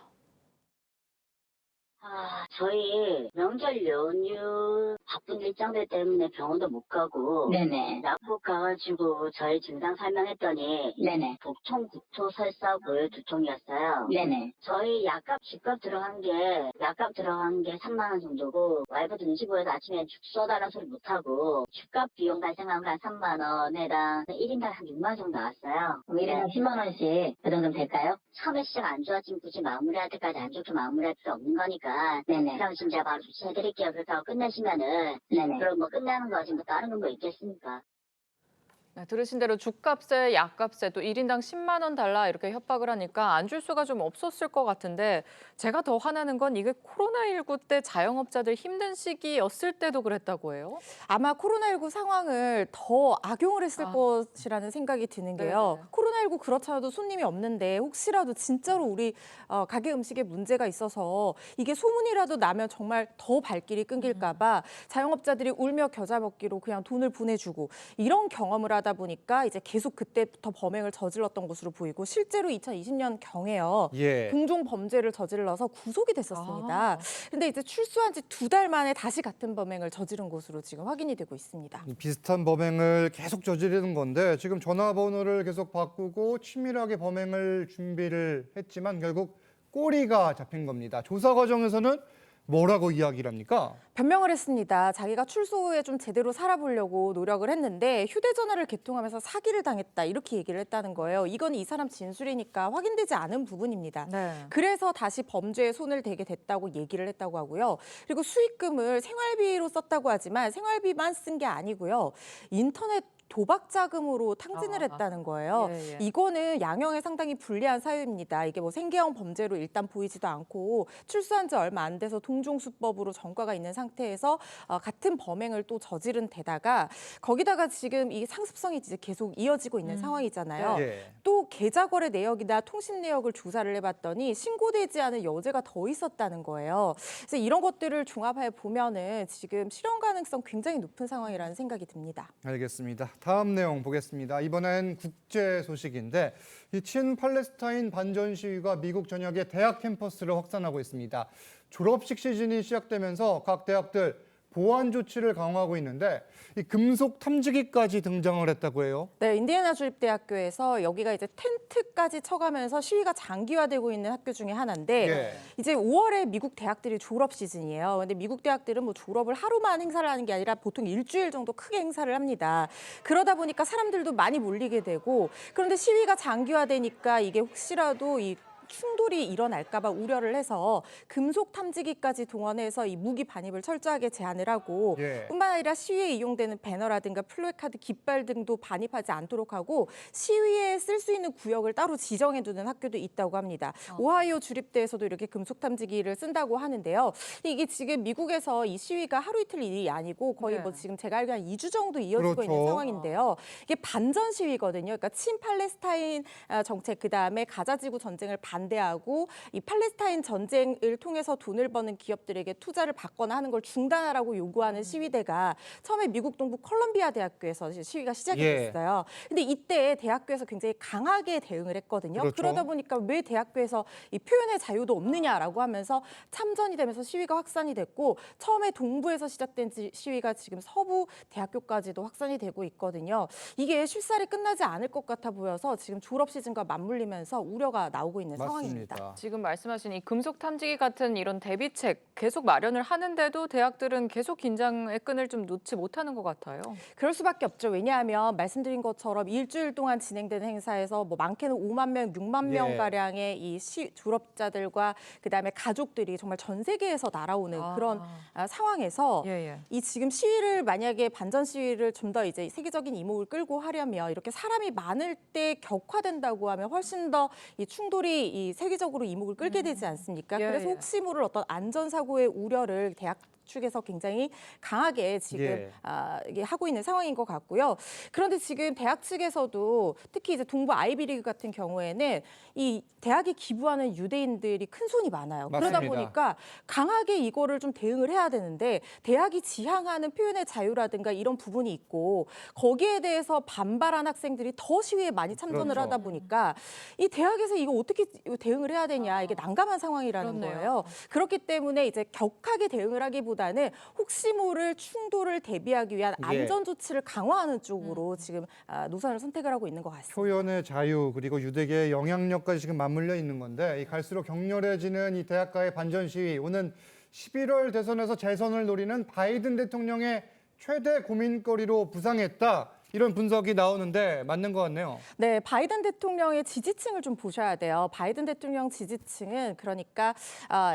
저희 명절 연휴 바쁜 일정들 때문에 병원도 못 가고 네네. 약국 가가지고 저희 증상 설명했더니 네네. 복통, 구토, 설사, 고열, 두통이었어요. 네네. 저희 약값, 집값 들어간 게 3만 원 정도고 와이프 등지부에서 아침에 죽 쏘달라는 소리 못하고 집값 비용 발생한 거 한 3만 원에당 1인당 한 6만 원 정도 나왔어요. 그럼 1인당 10만 원씩 그 정도면 될까요? 처음에 시작 안 좋아지면 굳이 마무리할 때까지 안 좋게 마무리할 필요 없는 거니까 네네. 그럼 지금 제가 바로 조치해드릴게요. 그렇게 하고 끝내시면은 네네. 그럼 뭐 끝나는 거지 뭐 다른 건 뭐 있겠습니까? 네, 들으신 대로 죽값에 약값에 또 1인당 10만 원 달라 이렇게 협박을 하니까 안 줄 수가 좀 없었을 것 같은데 제가 더 화나는 건 이게 코로나19 때 자영업자들 힘든 시기였을 때도 그랬다고 해요? 아마 코로나19 상황을 더 악용을 했을 것이라는 생각이 드는 게요. 코로나19 그렇잖아도 손님이 없는데 혹시라도 진짜로 우리 가게 음식에 문제가 있어서 이게 소문이라도 나면 정말 더 발길이 끊길까 봐 자영업자들이 울며 겨자 먹기로 그냥 돈을 보내주고 이런 경험을 하다 보니까 이제 계속 그때부터 범행을 저질렀던 것으로 보이고 실제로 2020년 경에요. 예. 공종 범죄를 저질러서 구속이 됐었습니다. 근데 이제 출소한 지 2달 만에 다시 같은 범행을 저지른 것으로 지금 확인이 되고 있습니다. 비슷한 범행을 계속 저지르는 건데 지금 전화번호를 계속 바꾸고 치밀하게 범행을 준비를 했지만 결국 꼬리가 잡힌 겁니다. 조사 과정에서는 뭐라고 이야기를 합니까? 변명을 했습니다. 자기가 출소 후에 좀 제대로 살아보려고 노력을 했는데 휴대전화를 개통하면서 사기를 당했다 이렇게 얘기를 했다는 거예요. 이건 이 사람 진술이니까 확인되지 않은 부분입니다. 그래서 다시 범죄에 손을 대게 됐다고 얘기를 했다고 하고요. 그리고 수익금을 생활비로 썼다고 하지만 생활비만 쓴 게 아니고요. 인터넷 도박 자금으로 탕진을 했다는 거예요. 이거는 양형에 상당히 불리한 사유입니다. 이게 뭐 생계형 범죄로 일단 보이지도 않고 출소한 지 얼마 안 돼서 동종수법으로 전과가 있는 상태에서 같은 범행을 또 저지른 데다가 거기다가 지금 이 상습성이 이제 계속 이어지고 있는 상황이잖아요. 또 계좌거래 내역이나 통신 내역을 조사를 해봤더니 신고되지 않은 여죄가 더 있었다는 거예요. 그래서 이런 것들을 종합해 보면은 지금 실현 가능성 굉장히 높은 상황이라는 생각이 듭니다. 알겠습니다. 다음 내용 보겠습니다. 이번엔 국제 소식인데 이 친팔레스타인 반전 시위가 미국 전역의 대학 캠퍼스를 확산하고 있습니다. 졸업식 시즌이 시작되면서 각 대학들 보안 조치를 강화하고 있는데 이 금속 탐지기까지 등장을 했다고 해요. 네, 인디애나 주립대학교에서 여기가 이제 텐트까지 쳐가면서 시위가 장기화되고 있는 학교 중에 하나인데 이제 5월에 미국 대학들이 졸업 시즌이에요. 근데 미국 대학들은 뭐 졸업을 하루만 행사를 하는 게 아니라 보통 일주일 정도 크게 행사를 합니다. 그러다 보니까 사람들도 많이 몰리게 되고 그런데 시위가 장기화되니까 이게 혹시라도 이 충돌이 일어날까 봐 우려를 해서 금속 탐지기까지 동원해서 이 무기 반입을 철저하게 제한을 하고 뿐만 아니라 시위에 이용되는 배너라든가 플래카드, 깃발 등도 반입하지 않도록 하고 시위에 쓸 수 있는 구역을 따로 지정해 두는 학교도 있다고 합니다. 오하이오 주립대에서도 이렇게 금속 탐지기를 쓴다고 하는데요. 이게 지금 미국에서 이 시위가 하루 이틀 일이 아니고 거의 뭐 지금 제가 알기로 한 2주 정도 이어지고 있는 상황인데요. 이게 반전 시위거든요. 그러니까 친팔레스타인 정책, 그다음에 가자지구 전쟁을 반대하고 이 팔레스타인 전쟁을 통해서 돈을 버는 기업들에게 투자를 받거나 하는 걸 중단하라고 요구하는 시위대가 처음에 미국 동부 컬럼비아 대학교에서 시위가 시작이 됐어요. 근데 이때 대학교에서 굉장히 강하게 대응을 했거든요. 그러다 보니까 왜 대학교에서 이 표현의 자유도 없느냐라고 하면서 참전이 되면서 시위가 확산이 됐고 처음에 동부에서 시작된 시위가 지금 서부 대학교까지도 확산이 되고 있거든요. 이게 쉽사리 끝나지 않을 것 같아 보여서 지금 졸업 시즌과 맞물리면서 우려가 나오고 있는 상황입니다. 지금 말씀하신 이 금속 탐지기 같은 이런 대비책 계속 마련을 하는데도 대학들은 계속 긴장의 끈을 좀 놓지 못하는 것 같아요. 그럴 수밖에 없죠. 왜냐하면 말씀드린 것처럼 일주일 동안 진행되는 행사에서 뭐 많게는 5만 명, 6만 명 가량의 이 졸업자들과 그다음에 가족들이 정말 전 세계에서 날아오는 그런 상황에서 이 지금 시위를 만약에 반전 시위를 좀 더 이제 세계적인 이목을 끌고 하려면 이렇게 사람이 많을 때 격화된다고 하면 훨씬 더 이 충돌이 이 세계적으로 이목을 끌게 되지 않습니까? 그래서 혹시 모를 어떤 안전사고의 우려를 대학 측에서 굉장히 강하게 지금 이게 하고 있는 상황인 것 같고요. 그런데 지금 대학 측에서도 특히 이제 동부 아이비리그 같은 경우에는 이 대학에 기부하는 유대인들이 큰 손이 많아요. 그러다 보니까 강하게 이거를 좀 대응을 해야 되는데 대학이 지향하는 표현의 자유라든가 이런 부분이 있고 거기에 대해서 반발한 학생들이 더 시위에 많이 참전을 하다 보니까 이 대학에서 이거 어떻게 대응을 해야 되냐 이게 난감한 상황이라는 거예요. 그렇기 때문에 이제 격하게 대응을 하기보다는 혹시 모를 충돌을 대비하기 위한 안전 조치를 강화하는 쪽으로 지금 노선을 선택을 하고 있는 것 같습니다. 표현의 자유 그리고 유대계의 영향력까지 지금 맞물려 있는 건데 갈수록 격렬해지는 이 대학가의 반전 시위. 오는 11월 대선에서 재선을 노리는 바이든 대통령의 최대 고민거리로 부상했다. 이런 분석이 나오는데 맞는 것 같네요. 네, 바이든 대통령의 지지층을 좀 보셔야 돼요. 바이든 대통령 지지층은 그러니까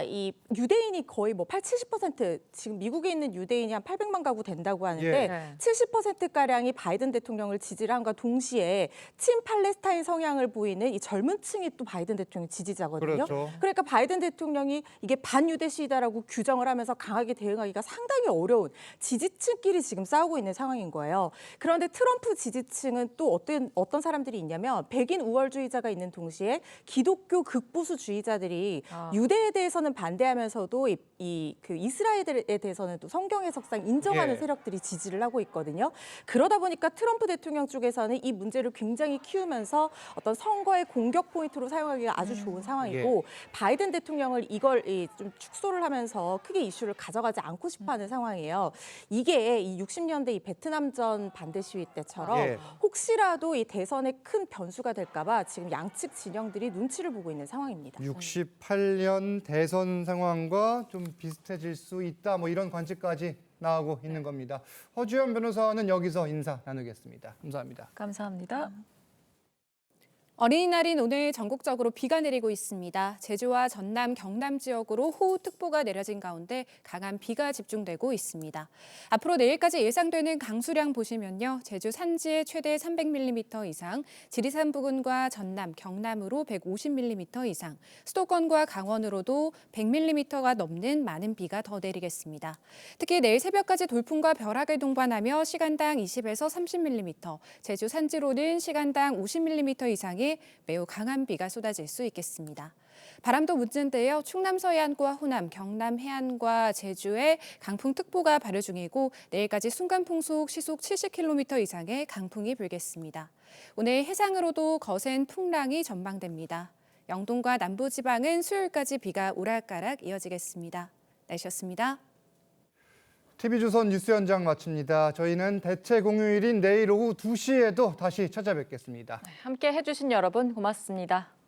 이 유대인이 거의 뭐 70% 지금 미국에 있는 유대인이 한 800만 가구 된다고 하는데 70%가량이 바이든 대통령을 지지를 한과 동시에 친팔레스타인 성향을 보이는 이 젊은 층이 또 바이든 대통령 지지자거든요. 그러니까 바이든 대통령이 이게 반유대 시위다라고 규정을 하면서 강하게 대응하기가 상당히 어려운 지지층끼리 지금 싸우고 있는 상황인 거예요. 그런데 트럼프 지지층은 또 어떤 사람들이 있냐면 백인 우월주의자가 있는 동시에 기독교 극보수주의자들이 유대에 대해서는 반대하면서도 그 이스라엘에 대해서는 또 성경 해석상 인정하는 세력들이 지지를 하고 있거든요. 그러다 보니까 트럼프 대통령 쪽에서는 이 문제를 굉장히 키우면서 어떤 선거의 공격 포인트로 사용하기가 아주 좋은 상황이고 바이든 대통령을 이걸 좀 축소를 하면서 크게 이슈를 가져가지 않고 싶어하는 상황이에요. 이게 이 60년대 이 베트남전 반대 시위 때처럼 혹시라도 이 대선에 큰 변수가 될까 봐 지금 양측 진영들이 눈치를 보고 있는 상황입니다. 68년 대선 상황과 좀 비슷해질 수 있다. 뭐 이런 관측까지 나오고 있는 겁니다. 허주연 변호사는 여기서 인사 나누겠습니다. 감사합니다. 감사합니다. 어린이날인 오늘 전국적으로 비가 내리고 있습니다. 제주와 전남, 경남 지역으로 호우특보가 내려진 가운데 강한 비가 집중되고 있습니다. 앞으로 내일까지 예상되는 강수량 보시면요. 제주 산지에 최대 300mm 이상, 지리산 부근과 전남, 경남으로 150mm 이상, 수도권과 강원으로도 100mm가 넘는 많은 비가 더 내리겠습니다. 특히 내일 새벽까지 돌풍과 벼락을 동반하며 시간당 20에서 30mm, 제주 산지로는 시간당 50mm 이상의 매우 강한 비가 쏟아질 수 있겠습니다. 바람도 문제인데요. 충남 서해안과 호남, 경남 해안과 제주에 강풍특보가 발효 중이고 내일까지 순간풍속 시속 70km 이상의 강풍이 불겠습니다. 오늘 해상으로도 거센 풍랑이 전망됩니다. 영동과 남부지방은 수요일까지 비가 오락가락 이어지겠습니다. 날씨였습니다. TV조선 뉴스 현장 마칩니다. 저희는 대체 공휴일인 내일 오후 2시에도 다시 찾아뵙겠습니다. 함께 해주신 여러분 고맙습니다.